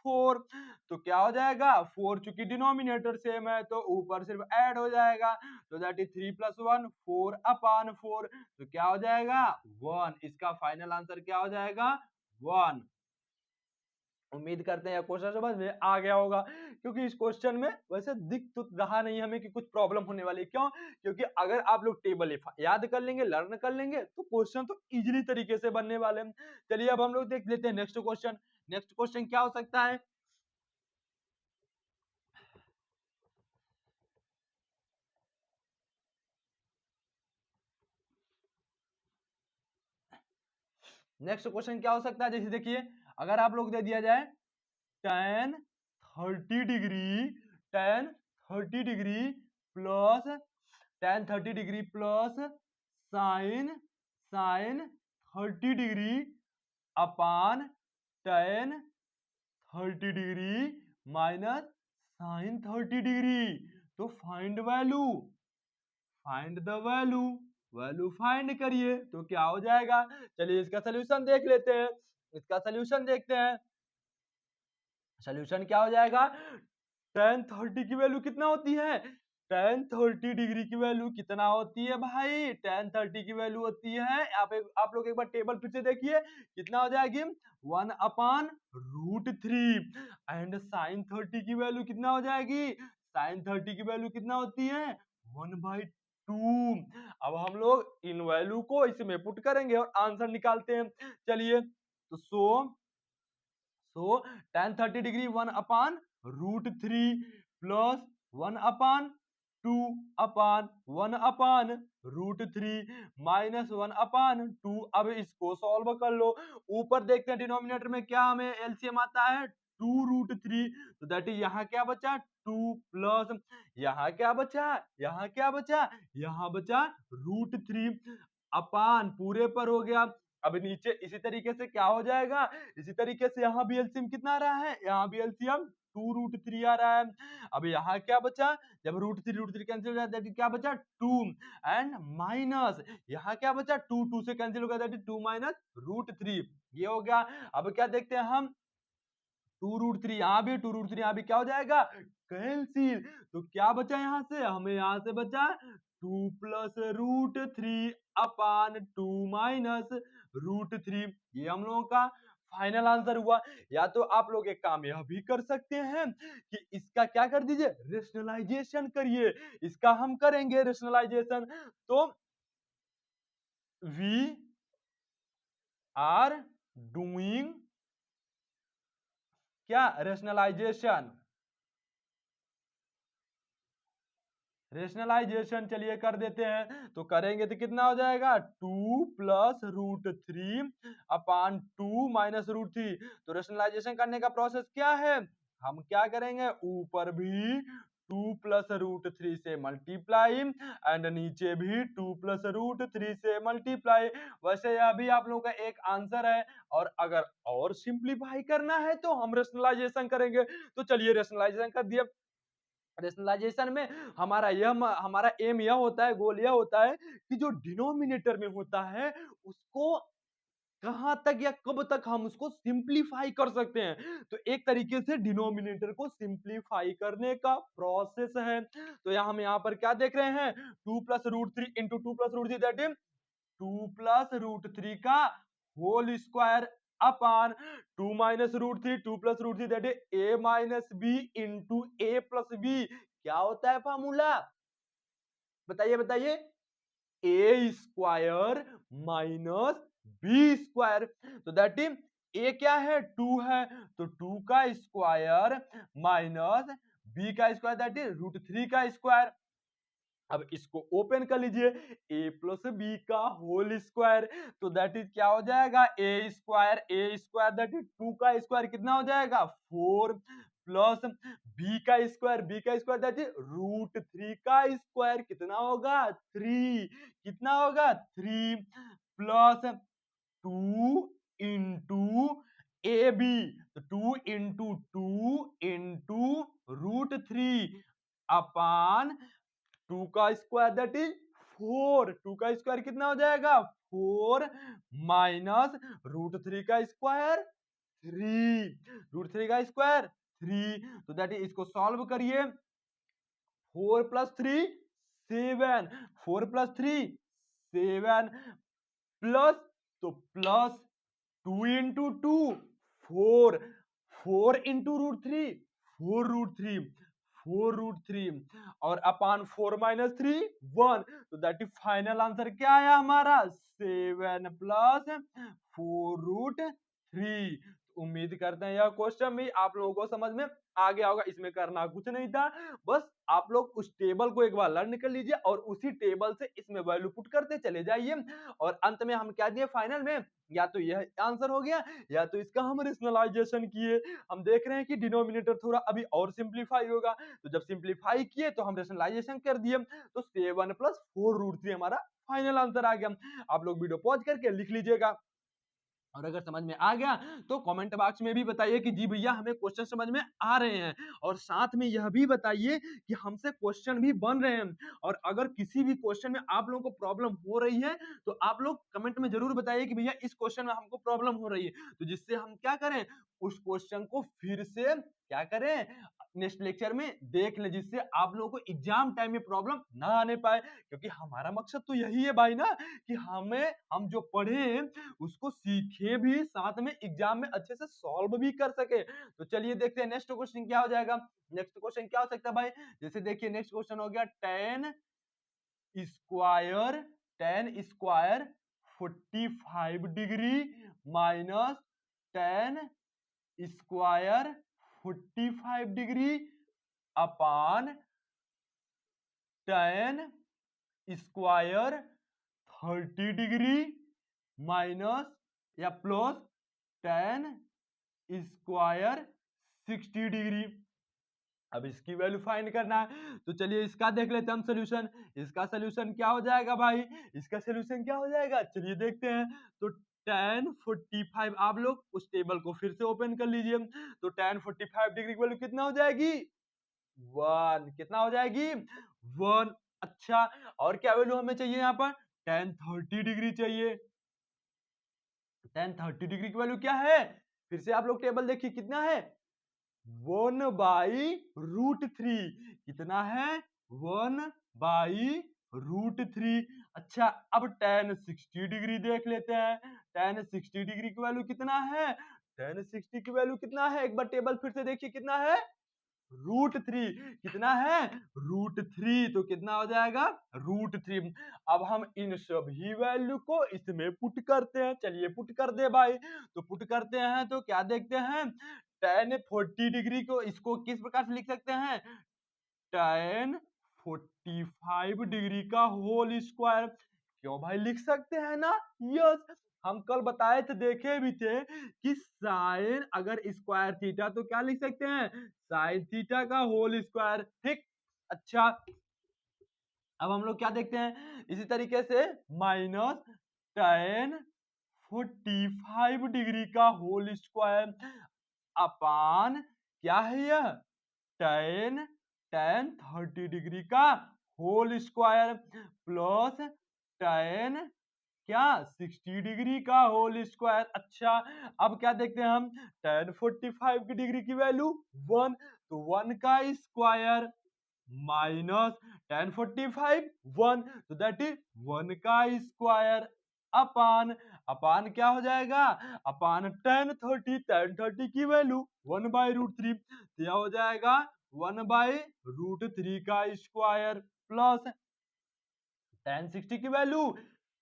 4। तो क्या हो जाएगा, 4 चूंकि डिनोमिनेटर सेम है तो ऊपर सिर्फ ऐड हो जाएगा, तो दैट इज 3 + 1 4/4। तो क्या हो जाएगा 1। इसका फाइनल आंसर क्या हो जाएगा 1। उम्मीद करते हैं क्वेश्चन समझ में आ गया होगा। क्योंकि इस क्वेश्चन में वैसे दिख तो रहा नहीं हमें कि कुछ प्रॉब्लम होने वाली है। क्यों? क्योंकि अगर आप लोग टेबल याद कर लेंगे, लर्न कर लेंगे तो क्वेश्चन तो इजीली तरीके से बनने वाले हैं। चलिए अब हम लोग देख लेते हैं नेक्स्ट क्वेश्चन। नेक्स्ट क्वेश्चन क्या हो सकता है, नेक्स्ट क्वेश्चन क्या हो सकता है, जैसे देखिए अगर आप लोग दे दिया जाए tan 30 degree, tan 30 degree plus tan 30 degree plus sine sine 30 degree upon tan 30 degree minus sine 30 degree. तो find value, find the value, value find करिए तो क्या हो जाएगा। चलिए इसका सोल्यूशन देख लेते हैं, इसका सोल्यूशन देखते हैं। सोल्यूशन क्या हो जाएगा, tan 30 की वैल्यू कितना होती है, tan 30 डिग्री की वैल्यू कितना होती है भाई, tan 30 की वैल्यू होती है, आप लोग एक बार टेबल फिर से देखिए कितना हो जाएगी 1/√3 एंड sin 30 की वैल्यू कितना हो जाएगी, sin 30 की वैल्यू कितना होती है 1/2। अब हम लोग इन वैल्यू को इसमें पुट करेंगे और आंसर निकालते हैं। चलिए तो tan 30 डिग्री 1/√3 प्लस 1/2 अपान 1/√3 माइनस 1/2। अब इसको सॉल्व कर लो। ऊपर देखते हैं डिनोमिनेटर में क्या हमें एलसीएम आता है 2√3, तो दैट इज यहाँ क्या बचा 2 प्लस यहाँ क्या बचा, यहाँ क्या बचा, यहाँ बचा √3 अपान पूरे पर हो गया। अब नीचे इसी तरीके से क्या हो जाएगा, इसी तरीके से यहाँ भी एलसीएम कितना आ रहा है, यहाँ भी एलसीएम 2√3 आ रहा है। अब यहाँ क्या बचा, जब √3 कैंसिल हो जाता है क्या बचा 2 एंड माइनस यहाँ क्या बचा 2, 2 से कैंसिल हो गया दैट इज 2 माइनस √3, ये हो गया। अब क्या देखते हैं हम 2√3 यहाँ भी 2√3 यहाँ भी क्या हो जाएगा कैंसिल। तो क्या बचा यहाँ से, हमें यहाँ से बचा 2 प्लस √3 अपान 2 माइनस √3। ये हम लोगों का फाइनल आंसर हुआ। या तो आप लोग एक काम यह भी कर सकते हैं कि इसका क्या कर दीजिए रेशनलाइजेशन करिए, इसका हम करेंगे रेशनलाइजेशन। तो वी आर डूइंग क्या रेशनलाइजेशन, रेशनलाइजेशन चलिए कर देते हैं। तो करेंगे तो कितना हो जाएगा 2 प्लस √3 अपान 2 माइनस √3। तो रेशनलाइजेशन करने का प्रोसेस क्या है, हम क्या करेंगे ऊपर भी 2 प्लस √3 से मल्टीप्लाई एंड नीचे भी 2 प्लस √3 से मल्टीप्लाई। वैसे यह भी आप लोगों का एक आंसर है। और अगर और सिंप्लीफाई करना है तो हम रेशनलाइजेशन करेंगे। तो चलिए रेशनलाइजेशन कर दिया। रेशनलाइजेशन में हमारा एम यह होता है, गोल यह होता है कि जो डिनोमिनेटर में होता है उसको कहां तक या कब तक हम उसको सिंप्लीफाई कर सकते हैं। तो एक तरीके से डिनोमिनेटर को सिंप्लीफाई करने का प्रोसेस है। तो यहाँ हम यहाँ पर क्या देख रहे हैं 2 plus √3 into 2 plus √3 that is 2 plus √3 का whole square upon 2 minus √3 2 plus √3 that is a minus B into A plus B. क्या होता है फॉर्मूला, बताइए बताइए, A square minus B square. तो दैट इज ए क्या है 2 है, तो 2 का स्क्वायर माइनस बी का स्क्वायर दैट इज √3 का स्क्वायर। अब इसको ओपन कर लीजिए a प्लस बी का होल स्क्वायर, तो दैट इज क्या हो जाएगा ए स्क्वायर दैट इज 2 का स्क्वायर कितना हो जाएगा 4 प्लस बी का स्क्वायर दैट इज √3 का स्क्वायर कितना होगा 3, कितना होगा 3 प्लस 2 इंटू ए बी, तो 2 इंटू 2 इंटू √3 अपान 2 का स्क्वायर दैट इज 4, 2 का स्क्वायर कितना हो जाएगा 4 माइनस √3 का स्क्वायर 3, √3 का स्क्वायर 3। तो दैट इज इसको सॉल्व करिए 4 प्लस 3 7, 4 प्लस 3 7 प्लस, तो प्लस 2 इंटू 2 4, 4 इंटू √3 4√3 4√3 और अपान 4 माइनस 3 1। तो दैट इज फाइनल आंसर क्या आया हमारा 7 प्लस 4√3। उम्मीद करते हैं यह क्वेश्चन भी आप लोगों को समझ में आ गया होगा। इसमें करना कुछ नहीं था, बस आप लोग उस टेबल को एक बार लर्न कर लीजिए और उसी टेबल से इसमें वैल्यू पुट करते चले जाइए। और अंत में हम क्या दिए फाइनल में, या तो यह आंसर हो गया या तो इसका हम रेशनलाइजेशन किए। हम देख रहे हैं कि डिनोमिनेटर थोड़ा अभी और सिंप्लीफाई होगा, तो जब सिंप्लीफाई किए तो हम रेशनलाइजेशन कर दिए, तो 7 प्लस 4√3 हमारा फाइनल आंसर आ गया। आप लोग वीडियो पॉज करके लिख लीजिएगा, और अगर समझ में आ गया तो कमेंट बॉक्स में भी बताइए कि जी भैया हमें क्वेश्चन समझ में आ रहे हैं, और साथ में यह भी बताइए कि हमसे क्वेश्चन भी बन रहे हैं। और अगर किसी भी क्वेश्चन में आप लोगों को प्रॉब्लम हो रही है तो आप लोग कमेंट में जरूर बताइए कि भैया इस क्वेश्चन में हमको प्रॉब्लम हो रही है, तो जिससे हम क्या करें, उस क्वेश्चन को फिर से क्या करें, नेक्स्ट लेक्चर में देख लें, जिससे आप लोगों को एग्जाम टाइम में प्रॉब्लम ना आने पाए। क्योंकि हमारा मकसद तो यही है भाई ना, कि हम जो पढ़े उसको सीखे भी, साथ में एग्जाम में अच्छे से सॉल्व भी कर सके। तो चलिए देखते हैं नेक्स्ट क्वेश्चन क्या हो जाएगा। नेक्स्ट क्वेश्चन क्या हो सकता है भाई, जैसे देखिए नेक्स्ट क्वेश्चन हो गया tan square 45 degree minus tan square 45 degree upon tan square 30 degree minus या प्लस टेन स्क्वायर 60 डिग्री। अब इसकी वैल्यू फाइंड करना है, तो चलिए इसका देख लेते हैं हम सोल्यूशन। इसका सोल्यूशन क्या हो जाएगा भाई, इसका सोल्यूशन क्या हो जाएगा, चलिए देखते हैं। तो टेन 45, आप लोग उस टेबल को फिर से ओपन कर लीजिए, तो टेन 45 डिग्री की वैल्यू कितना हो जाएगी, 1। कितना हो जाएगी, 1। अच्छा, और क्या वैल्यू हमें चाहिए यहाँ पर, टेन 30 डिग्री चाहिए। टेन 30 डिग्री की वैल्यू क्या है, फिर से आप लोग टेबल देखिए कितना है, 1/√3। कितना है, 1/√3। अच्छा, अब टेन 60 डिग्री देख लेते हैं। टेन 60 डिग्री की वैल्यू कितना है, टेन 60 की वैल्यू कितना है, एक बार टेबल फिर से देखिए कितना है, √3। कितना है, √3, तो कितना हो जाएगा, √3। अब हम इन सभी वैल्यू को इसमें पुट करते हैं, चलिए पुट कर दे भाई। तो पुट करते हैं तो क्या देखते हैं, टेन 40 डिग्री को इसको किस प्रकार से लिख सकते हैं, टेन 45 डिग्री का होल स्क्वायर। क्यों भाई लिख सकते हैं ना, यस। हम कल बताए थे, देखे भी थे कि साइन अगर स्क्वायर थीटा तो क्या लिख सकते हैं, साइन थीटा का होल स्क्वायर, ठीक। अच्छा, अब हम लोग क्या देखते हैं, इसी तरीके से माइनस टेन 45 डिग्री का होल स्क्वायर अपान क्या है यह, टेन टेन 30 डिग्री का होल स्क्वायर प्लस टेन क्या 60 डिग्री का होल स्क्वायर। अच्छा, अब क्या देखते हैं हम, टेन 45 की डिग्री की वैल्यू 1, तो 1 का स्क्वायर माइनस टेन 45 1, तो दैट इज 1 का स्क्वायर अपान, अपान क्या हो जाएगा, अपान टेन 30 की वैल्यू 1/√3, तो यह हो जाएगा 1/√3 का स्क्वायर प्लस टेन 60 की वैल्यू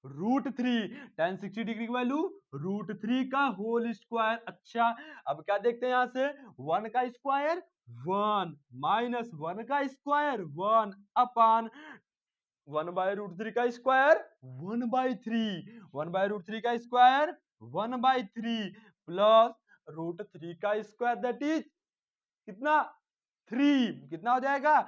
√3, टेन 60 डिग्री की वैल्यू √3 का होल स्क्वायर। अच्छा, अब क्या देखते हैं, यहां से 1 का स्क्वायर 1 माइनस 1 का स्क्वायर 1 अपान 1/√3 का स्क्वायर 1/3, 1/√3 का स्क्वायर 1/3 प्लस √3 का स्क्वायर, दैट इज कितना, 3। कितना हो जाएगा,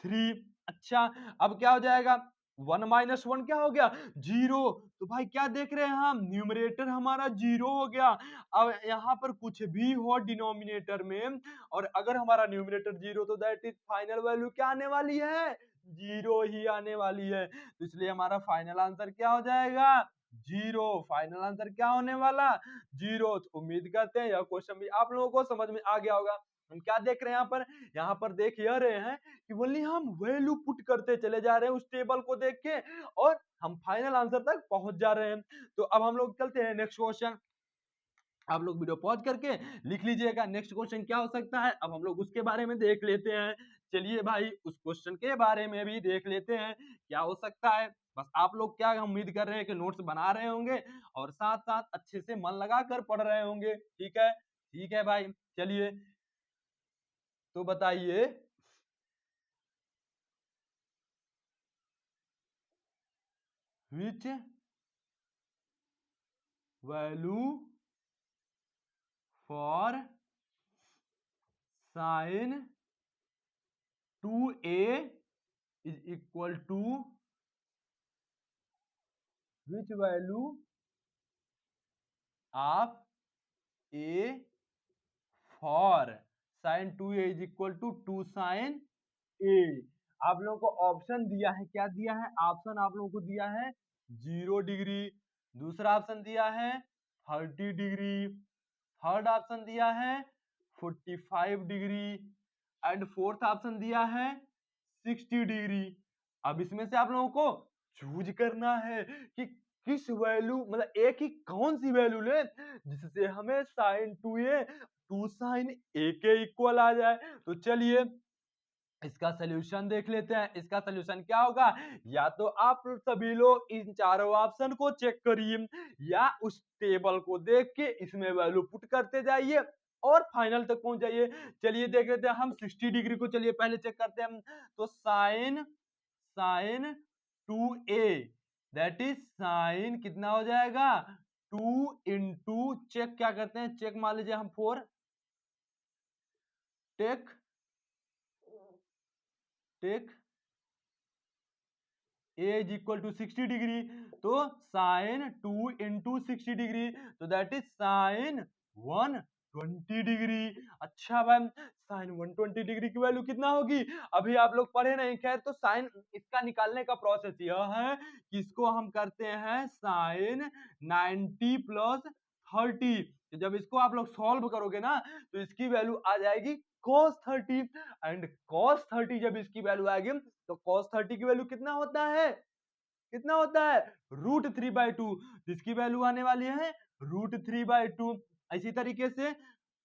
3। अच्छा, अब क्या हो जाएगा, 1 माइनस 1 क्या हो गया, 0। तो भाई क्या देख रहे हैं हम, न्यूमरेटर हमारा 0 हो गया। अब यहाँ पर कुछ भी हो डिनोमिनेटर में, और अगर हमारा न्यूमरेटर 0, तो दैट इज फाइनल वैल्यू क्या आने वाली है, 0 ही आने वाली है। तो इसलिए हमारा फाइनल आंसर क्या हो जाएगा, 0। फाइनल आंसर क्या होने वाला, 0। तो उम्मीद करते हैं यह क्वेश्चन भी आप लोगों को समझ में आ गया होगा। हम क्या देख रहे हैं यहाँ पर देख यह रहे हैं कि ओनली हम वैल्यू पुट करते चले जा रहे हैं उस टेबल को देख के, और हम फाइनल आंसर तक पहुंच जा रहे हैं। तो अब हम लोग चलते हैं नेक्स्ट क्वेश्चन। आप लोग वीडियो पॉज करके लिख लीजिएगा नेक्स्ट क्वेश्चन क्या हो सकता है। अब हम लोग उसके बारे में देख लेते हैं। चलिए भाई उस क्वेश्चन के बारे में भी देख लेते हैं क्या हो सकता है। बस आप लोग क्या उम्मीद कर रहे हैं कि नोट्स बना रहे होंगे और साथ साथ अच्छे से मन लगा कर पढ़ रहे होंगे। ठीक है भाई, चलिए तो बताइए, which value for sine 2a is equal to which value of A for sine 2a is equal to 2 sine A. आप लोगों को ऑप्शन दिया है, क्या दिया है ऑप्शन आप लोगों को दिया है 0 डिग्री, दूसरा ऑप्शन दिया है 30 डिग्री, थर्ड ऑप्शन दिया है 45 डिग्री एंड फोर्थ ऑप्शन दिया है 60 डिग्री। अब इसमें से आप लोगों को चूज करना है कि किस वैल्यू मतलब ए की कौन सी वैल्यू ले जिससे हमें साइन 2a 2 साइन ए के इक्वल आ जाए। तो चलिए इसका सोल्यूशन देख लेते हैं। इसका सोल्यूशन क्या होगा, या तो आप सभी लोग इन चारों ऑप्शन को चेक करिए या उस टेबल को देख के इसमें वैल्यू पुट करते जाइए और फाइनल तक पहुंच जाइए। चलिए देख लेते हैं हम 60 डिग्री को, चलिए पहले चेक करते हैं। तो sine sine 2a that is sine कितना हो जाएगा 2 इंटू चेक क्या करते हैं, चेक मान लीजिए हम 4 take take a is equal to 60 degree, तो साइन 2 इंटू 60 डिग्री तो दैट इज साइन 120 डिग्री। अच्छा भाई साइन 120 डिग्री की वैल्यू कितना होगी, अभी आप लोग पढ़े नहीं, खैर तो साइन इसका निकालने का प्रोसेस यह है कि इसको हम करते हैं साइन 90 प्लस 30। तो जब इसको आप लोग सॉल्व करोगे ना तो इसकी वैल्यू आ जाएगी cos 30 एंड cos 30 जब इसकी वैल्यू आएगी तो cos 30 की वैल्यू कितना होता है, कितना होता है √3/2, जिसकी वैल्यू आने वाली है √3/2। इसी तरीके से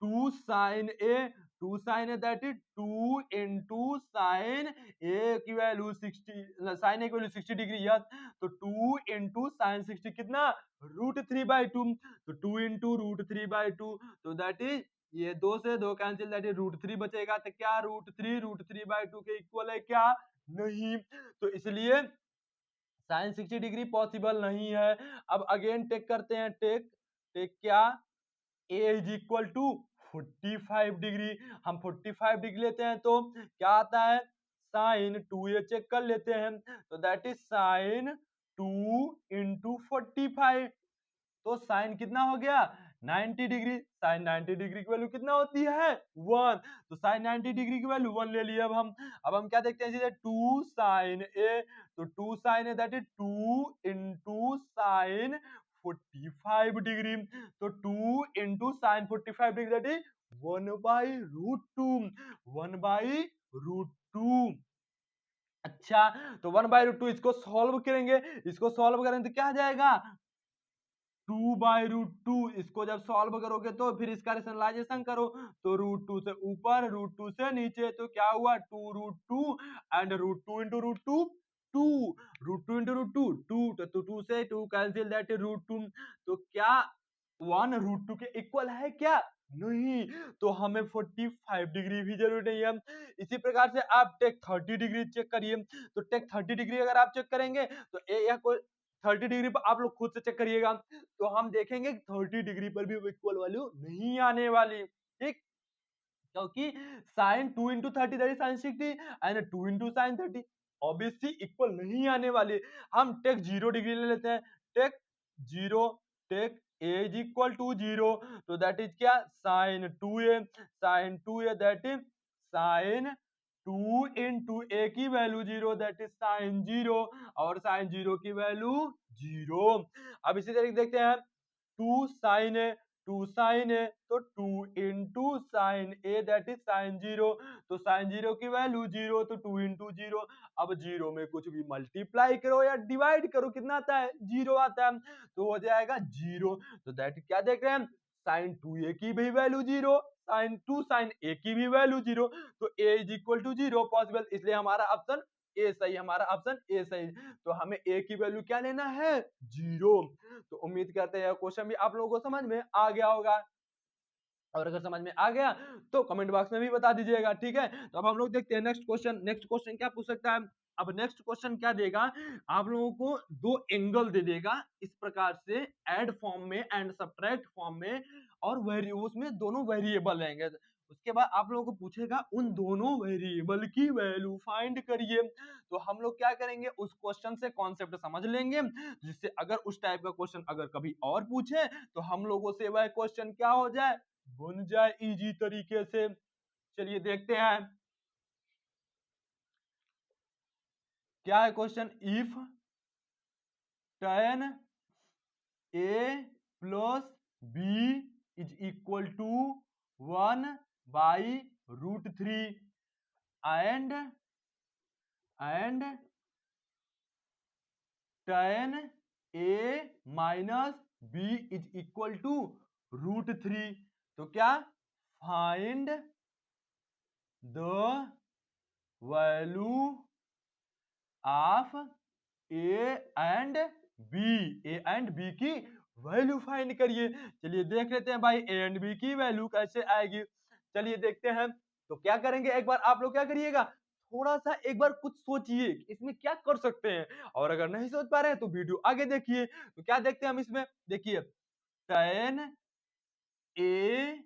2 sine A that is 2 into sine A की वैल्यू 60, साइन ए की वैल्यू 60 डिग्री, यस तो 2 इंटू साइन 60 कितना √3/2, तो 2 इंटू √3/2 तो दैट इज ये 2 से 2 कैंसिल दैट इज √3 बचेगा, तो क्या √3/2 के इक्वल है क्या, नहीं, तो इसलिए साइन 60 डिग्री पॉसिबल नहीं है। अब अगेन टेक करते हैं, टेक टेक क्या a is equal to 45 degree, हम 45 डिग्री लेते हैं तो क्या आता है साइन 2a चेक कर लेते हैं, तो दैट इज साइन 2 इंटू 45, तो साइन कितना हो गया 90 डिग्री, साइन 90 डिग्री की वैल्यू कितना होती है 1, तो साइन 90 डिग्री की वैल्यू 1 ले लिया। अब हम क्या देखते हैं सीधे 2 साइन ए, तो 2 sine A that is 2 into sine 45 degree, तो 2 into sine 45 degree that is 1/√2, 1/√2। अच्छा तो 1/√2 इसको सॉल्व करेंगे, इसको सॉल्व करेंगे तो क्या आ जाएगा 2/√2, इसको जब सॉल्व करोगे तो फिर इसका रेशनलाइजेशन करो तो √2 से ऊपर √2 से नीचे, तो क्या हुआ 2√2 एंड √2 इंटू √2 2, √2 इंटू √2 2, तो 2 से 2 कैंसिल दैट इज √2, तो क्या 1 √2 के इक्वल है क्या, नहीं, तो हमें 45 डिग्री भी जरूरी नहीं है। इसी प्रकार से आप टेक 30 डिग्री चेक करिए, तो टेक 30 डिग्री अगर आप चेक करेंगे तो या कोई 30 डिग्री पर आप लोग खुद से चेक करिएगा, तो हम देखेंगे 30 डिग्री पर भी इक्वल वैल्यू नहीं आने वाली, ठीक, क्योंकि sine 2 into 30 that is sine 60 and 2 into sine 30 obviously equal नहीं आने वाली। हम टेक 0 डिग्री ले लेते हैं, take 0, take a is equal to 0, तो दैट इज क्या sine 2a that is sine 2 into a की वैल्यू 0 दैट इज साइन 0 और साइन 0 की वैल्यू 0। अब इसी तरीके देखते हैं 2 साइन ए, 2 साइन ए तो 2 into sine A that is sine 0, तो साइन 0 की वैल्यू 0 तो 2 इंटू 0, अब 0 में कुछ भी मल्टीप्लाई करो या डिवाइड करो कितना आता है 0 आता है, तो हो जाएगा 0, तो दैट क्या देख रहे हैं साइन 2a की भी वैल्यू 0, साइन 2 साइन a की भी वैल्यू 0, तो a is equal to 0 possible, इसलिए हमारा ऑप्शन ए सही, हमारा ऑप्शन ए सही, तो हमें ए की वैल्यू क्या लेना है 0। तो उम्मीद करते हैं क्वेश्चन भी आप लोगों को समझ में आ गया होगा, और अगर समझ में आ गया तो कमेंट बॉक्स में भी बता दीजिएगा, ठीक है। तो अब हम लोग देखते हैं नेक्स्ट क्वेश्चन, नेक्स्ट क्वेश्चन क्या पूछ सकता है। अब नेक्स्ट क्वेश्चन क्या देगा, आप लोगों को दो एंगल दे देगा इस प्रकार से ऐड फॉर्म में एंड सब्ट्रैक्ट फॉर्म में, और उसमें दोनों वेरिएबल रहेंगे, उसके बाद आप लोगों को पूछेगा उन दोनों वेरिएबल की वैल्यू फाइंड करिए। तो हम लोग क्या करेंगे, उस क्वेश्चन से कॉन्सेप्ट समझ लेंगे, जिससे अगर उस टाइप का क्वेश्चन अगर कभी और पूछे तो हम लोगों से वह क्वेश्चन क्या हो जाए, बन जाए इजी तरीके से। चलिए देखते हैं क्या है question. If tan a plus b is equal to 1/√3 and tan a minus b is equal to √3, तो क्या, find the value of A and B की वैल्यू फाइंड करिए। चलिए देख लेते हैं भाई ए एंड बी की वैल्यू कैसे आएगी। चलिए देखते हैं। तो क्या करेंगे, एक बार आप लोग क्या करिएगा, थोड़ा सा एक बार कुछ सोचिए कि इसमें क्या कर सकते हैं, और अगर नहीं सोच पा रहे हैं तो वीडियो आगे देखिए। तो क्या देखते हैं हम इसमें, देखिए tan A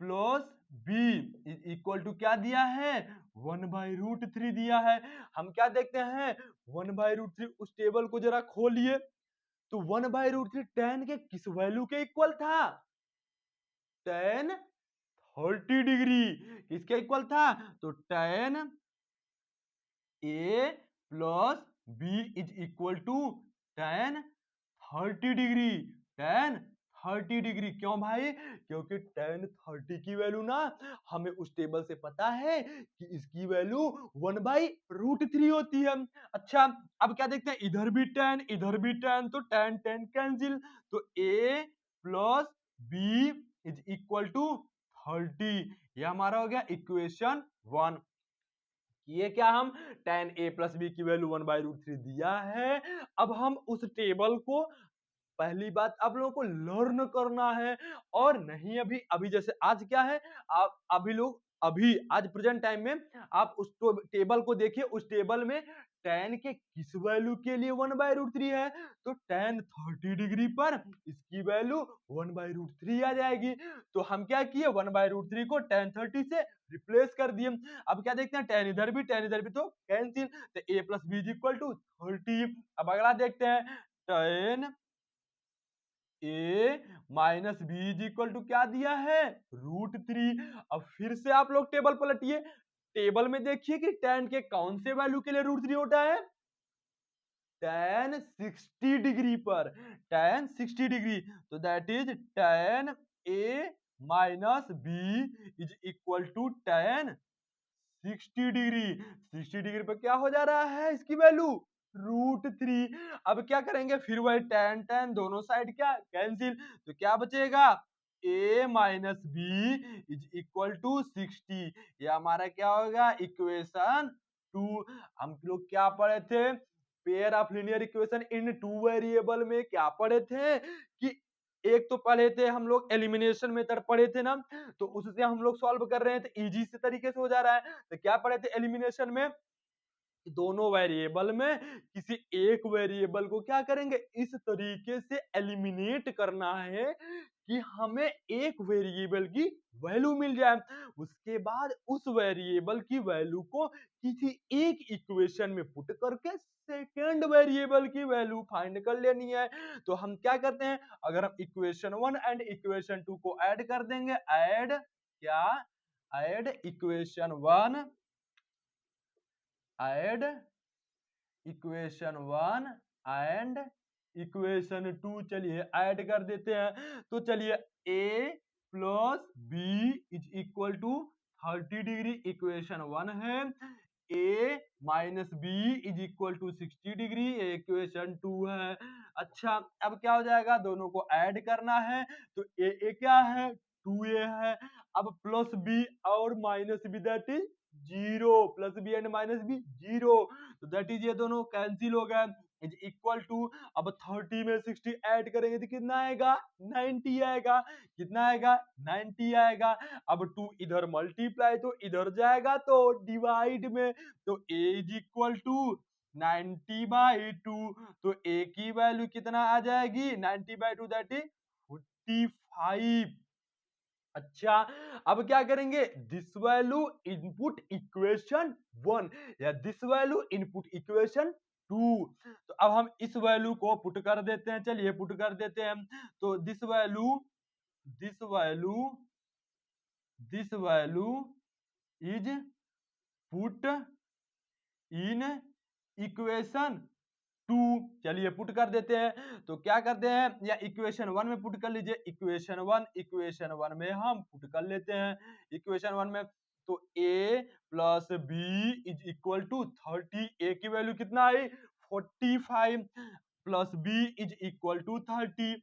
plus B is equal to क्या दिया है, 1/√3 दिया है। हम क्या देखते हैं, 1/√3, उस टेबल को जरा खोलिए, तो 1/√3 tan के किस वैल्यू के इक्वल था, tan 30 डिग्री किसके इक्वल था, तो tan A plus B is equal to tan 30 degree, tan 30 degree. क्यों भाई, क्योंकि tan 30 की वैल्यू ना हमें उस टेबल से पता है कि इसकी वैल्यू 1/√3 होती है। अच्छा अब क्या देखते हैं, इधर भी tan इधर भी tan, तो tan tan कैंसिल, तो a plus B is equal to 30, यह हमारा हो गया इक्वेशन 1। ये क्या, हम tan a प्लस बी की वैल्यू 1/√3 दिया है। अब हम उस टेबल को, पहली बात आप लोगों को लर्न करना है, और नहीं अभी अभी जैसे आज क्या है, आप अभी लोग अभी आज प्रेजेंट टाइम में आप उस टेबल को देखिए, उस टेबल में tan के किस वैल्यू के लिए 1/√3 है, तो tan 30 डिग्री पर इसकी वैल्यू 1/√3 आ जाएगी। तो हम क्या किए, 1/√3 को tan 30 से रिप्लेस कर दिए। अब क्या देखते हैं, tan इधर भी तो कैंसिल, तो a plus B is equal to 30। अब अगला देखते हैं, tan A minus B is equal to क्या दिया है, √3। अब फिर से आप लोग टेबल पलटिए, टेबल में देखिए कि tan के कौन से वैल्यू के लिए √3 होता है, tan 60 डिग्री पर, tan 60 डिग्री, तो that is tan A minus B is equal to tan 60 degree. 60 degree पर क्या हो जा रहा है, इसकी वैल्यू √3। अब क्या करेंगे, फिर वही tan tan दोनों साइड क्या कैंसिल, तो क्या बचेगा, a minus B is equal to 60, ये हमारा क्या होगा, इक्वेशन 2। हम लोग क्या पढ़े थे, pair of linear equation in two variable में क्या पढ़े थे, कि एक तो पढ़े थे हम लोग एलिमिनेशन मेथड पढ़े थे ना, तो उससे हम लोग सॉल्व कर रहे हैं तो इजी से तरीके से हो जा रहा है। तो क्या पढ़े थे एलिमिनेशन में, दोनों वेरिएबल में किसी एक वेरिएबल को क्या करेंगे, इस तरीके से एलिमिनेट करना है कि हमें एक वेरिएबल की वैल्यू मिल जाए। उसके बाद उस वेरिएबल की वैल्यू को किसी एक इक्वेशन में पुट करके सेकेंड वेरिएबल की वैल्यू फाइंड कर लेनी है। तो हम क्या करते हैं, अगर हम इक्वेशन 1 एंड इक्वेशन 2 को ऐड कर देंगे, ऐड क्या, add equation 1, add equation 1 and equation 2, चलिए ऐड कर देते हैं। तो चलिए a plus B is equal to 30 degree equation 1 है, a minus B is equal to 60 degree equation 2 है। अच्छा अब क्या हो जाएगा, दोनों को ऐड करना है, तो a क्या है, 2a है। अब प्लस बी और minus B that is 0, plus B and minus B 0, तो दैट इज ये दोनों कैंसिल हो गए, इज इक्वल टू, अब 30 में 60 ऐड करेंगे तो कितना आएगा, 90 आएगा। कितना आएगा, 90 आएगा। अब 2 इधर मल्टीप्लाई तो इधर जाएगा तो डिवाइड में, तो a इज इक्वल टू 90/2, तो a की वैल्यू कितना आ जाएगी, 90/2 दैट इज 45। अच्छा, अब क्या करेंगे, दिस वैल्यू इनपुट इक्वेशन 1 या दिस वैल्यू इनपुट इक्वेशन 2। तो अब हम इस वैल्यू को पुट कर देते हैं, चलिए पुट कर देते हैं। तो this value this value is put in equation 2। चलिए पुट कर देते हैं। तो क्या करते हैं, या इक्वेशन 1 में पुट कर लीजिए, इक्वेशन 1 में हम पुट कर लेते हैं। इक्वेशन 1 में तो a plus B is equal to 30। a की वैल्यू कितना आई, 45 plus B is equal to 30।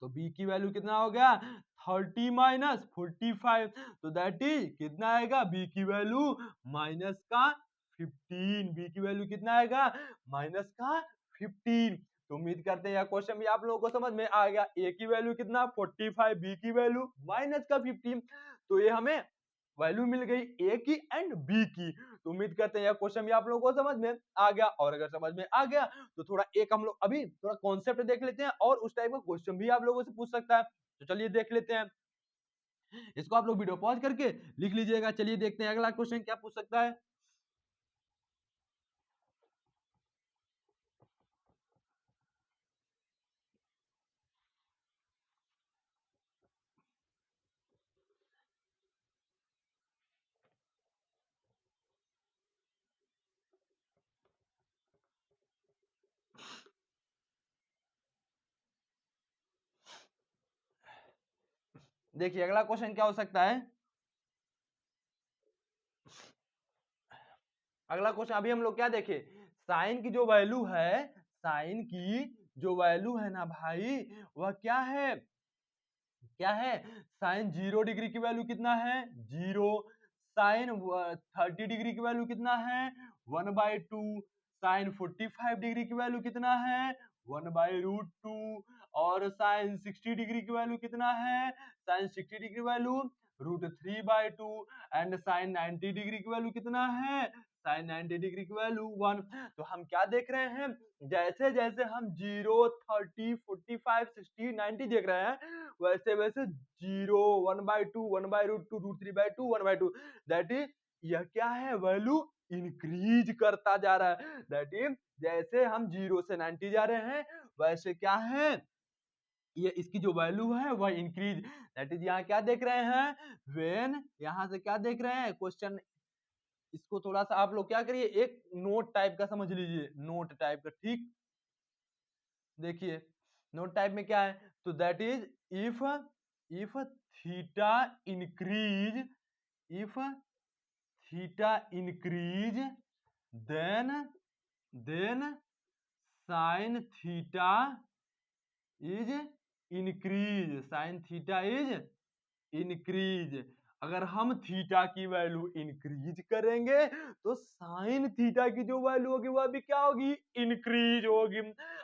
तो b की वैल्यू कितना हो गया, 30 माइनस 45। तो दैट इज कितना आएगा, b की वैल्यू माइनस का 15। b की वैल्यू कितना आएगा, माइनस का 15। तो उम्मीद करते हैं यह क्वेश्चन भी आप लोगों को समझ में आ गया। a की वैल्यू कितना 45, b की वैल्यू माइनस का 15। तो ये हमें वैल्यू मिल गई ए की एंड बी की। तो उम्मीद करते हैं यह क्वेश्चन भी आप लोगों को समझ में आ गया। और अगर समझ में आ गया तो थोड़ा एक हम लोग अभी थोड़ा कॉन्सेप्ट देख लेते हैं, और उस टाइप का क्वेश्चन भी आप लोगों से पूछ सकता है। तो चलिए देख लेते हैं, इसको आप लोग वीडियो पॉज करके लिख लीजिएगा। चलिए देखते हैं अगला क्वेश्चन क्या पूछ सकता है। देखिए अगला क्वेश्चन क्या हो सकता है। अगला क्वेश्चन अभी हम लोग क्या देखे, साइन की जो वैल्यू है, साइन की जो वैल्यू है ना भाई, वह क्या है, क्या है, साइन 0 डिग्री की वैल्यू कितना है, 0। साइन 30 डिग्री की वैल्यू कितना है, 1/2। साइन 45 डिग्री की वैल्यू कितना है, 1/√2। और साइन 60 डिग्री की वैल्यू कितना है, sine 60 degree value √3/2। And sine 90 degree की वैल्यू कितना है, साइन 90 डिग्री की वैल्यू 1। तो हम क्या देख रहे हैं, जैसे जैसे हम 0, 30, 45, 60, 90 देख रहे हैं, वैसे वैसे 0, 1/2, 1/√2, √3/2, 1/2, दैट इज यह क्या है, वैल्यू इंक्रीज करता जा रहा है। दैट इज जैसे हम 0 से 90 जा रहे हैं, वैसे क्या है, ये इसकी जो वैल्यू है वह इंक्रीज। दैट इज यहाँ क्या देख रहे हैं, व्हेन, यहाँ से क्या देख रहे हैं क्वेश्चन, इसको थोड़ा सा आप लोग क्या करिए, एक नोट टाइप का समझ लीजिए, नोट टाइप का, ठीक। देखिए नोट टाइप में क्या है, तो that is if if theta increase, if theta increase, then then sine theta is increase, sine theta is increase. अगर हम थीटा की वैल्यू इंक्रीज करेंगे तो साइन थीटा की जो वैल्यू होगी वह भी क्या होगी, इंक्रीज होगी।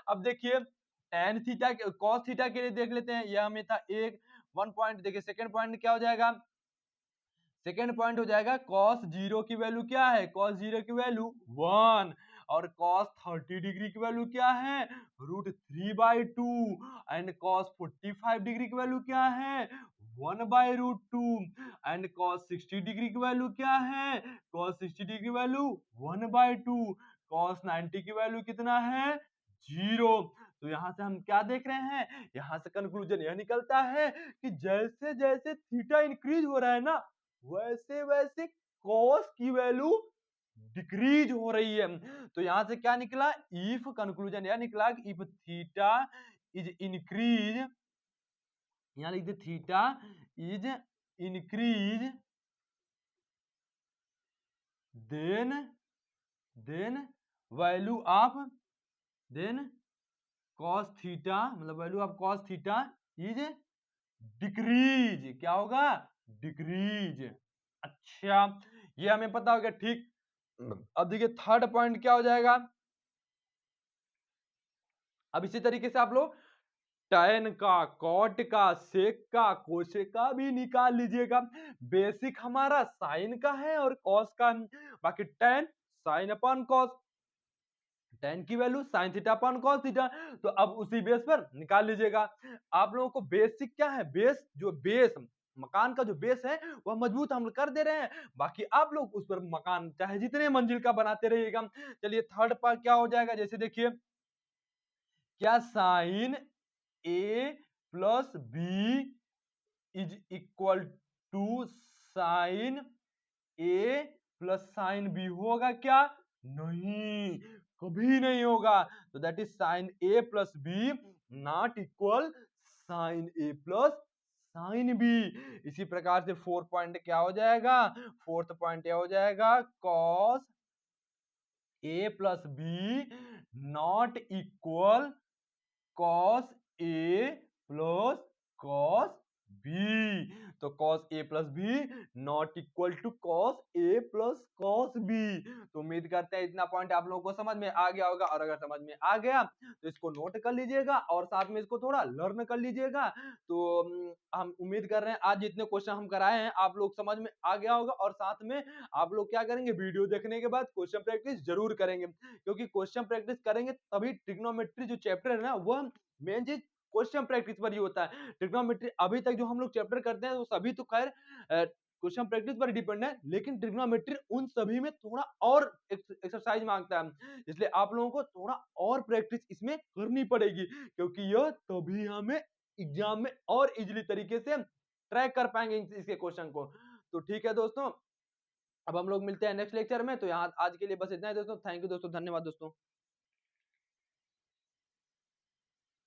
अब देखिए टेन थीटा कॉस थीटा के लिए देख लेते हैं, यह हमें था एक 1 पॉइंट। देखिए सेकंड पॉइंट क्या हो जाएगा, सेकेंड पॉइंट हो जाएगा cos 0 की वैल्यू क्या है, cos 0 की वैल्यू 1। और cos 30 डिग्री की वैल्यू क्या है, √3/2। एंड cos 45 डिग्री की वैल्यू क्या है, 1/√2। एंड cos 60 डिग्री की वैल्यू क्या है, cos 60 डिग्री की वैल्यू 1/2। cos 90 की वैल्यू कितना है, 0। तो यहाँ से हम क्या देख रहे हैं, यहाँ से कंक्लूजन यह निकलता है कि जैसे जैसे थीटा इंक्रीज हो रहा है ना, वैसे वैसे कॉस की वैल्यू डिक्रीज हो रही है। तो यहां से क्या निकला, इफ कंक्लूजन यह निकला कि इफ थीटा इज इंक्रीज, यहां लिख दे theta is increase, then then value of, then cos theta, मतलब value of cos theta is decrease, क्या होगा, डिक्रीज। अच्छा ये हमें पता हो गया, ठीक। अब देखिए थर्ड पॉइंट क्या हो जाएगा, अब इसी तरीके से आप लोग tan का, cot का, sec का, cosec का भी निकाल लीजिएगा। बेसिक हमारा साइन का है और cos का, बाकी tan sin upon cos, tan की value sin theta upon cos theta. तो अब उसी बेस पर निकाल लीजिएगा। आप लोगों को बेसिक क्या है, बेस जो बेस मकान का जो बेस है वह मजबूत हम कर दे रहे हैं, बाकी आप लोग उस पर मकान चाहे जितने मंजिल का बनाते रहिएगा। चलिए थर्ड पार्ट क्या हो जाएगा, जैसे देखिए क्या sine A plus B is equal to sine A plus sine B होगा क्या? नहीं, कभी नहीं होगा। तो that is sine A plus B not equal sine A plus sine B. इसी प्रकार से फोर्थ पॉइंट क्या हो जाएगा, फोर्थ पॉइंट क्या हो जाएगा, cos A plus B not equal cos A plus cos B. तो cos A plus B not equal to cos A plus cos B. तो उम्मीद करते हैं इतना पॉइंट आप लोगों को समझ में आ गया होगा, और अगर समझ में आ गया तो इसको नोट कर लीजिएगा और साथ में इसको थोड़ा लर्न कर लीजिएगा। तो हम उम्मीद कर रहे हैं आज जितने क्वेश्चन हम कराए हैं आप लोग समझ में आ गया होगा, और साथ में आप लोग क्या करेंगे, वीडियो देखने के बाद क्वेश्चन प्रैक्टिस जरूर करेंगे, क्योंकि क्वेश्चन प्रैक्टिस करेंगे तभी ट्रिग्नोमेट्री जो चैप्टर है ना वह मेन चीज क्वेश्चन प्रैक्टिस पर ही होता है। ट्रिग्नोमेट्री अभी तक जो हम लोग चैप्टर करते हैं वो सभी तो खैर क्वेश्चन प्रैक्टिस पर डिपेंड है, लेकिन ट्रिग्नोमेट्री उन सभी में थोड़ा और एक्सरसाइज मांगता है, इसलिए आप लोगों को थोड़ा और प्रैक्टिस इसमें करनी पड़ेगी, क्योंकि यह तभी हमें एग्जाम में और इजीली तरीके से ट्रैक कर पाएंगे इसके क्वेश्चन को। तो ठीक है दोस्तों, अब हम लोग मिलते हैं नेक्स्ट लेक्चर में। तो यहाँ आज के लिए बस इतना ही दोस्तों, थैंक यू दोस्तों, धन्यवाद दोस्तों।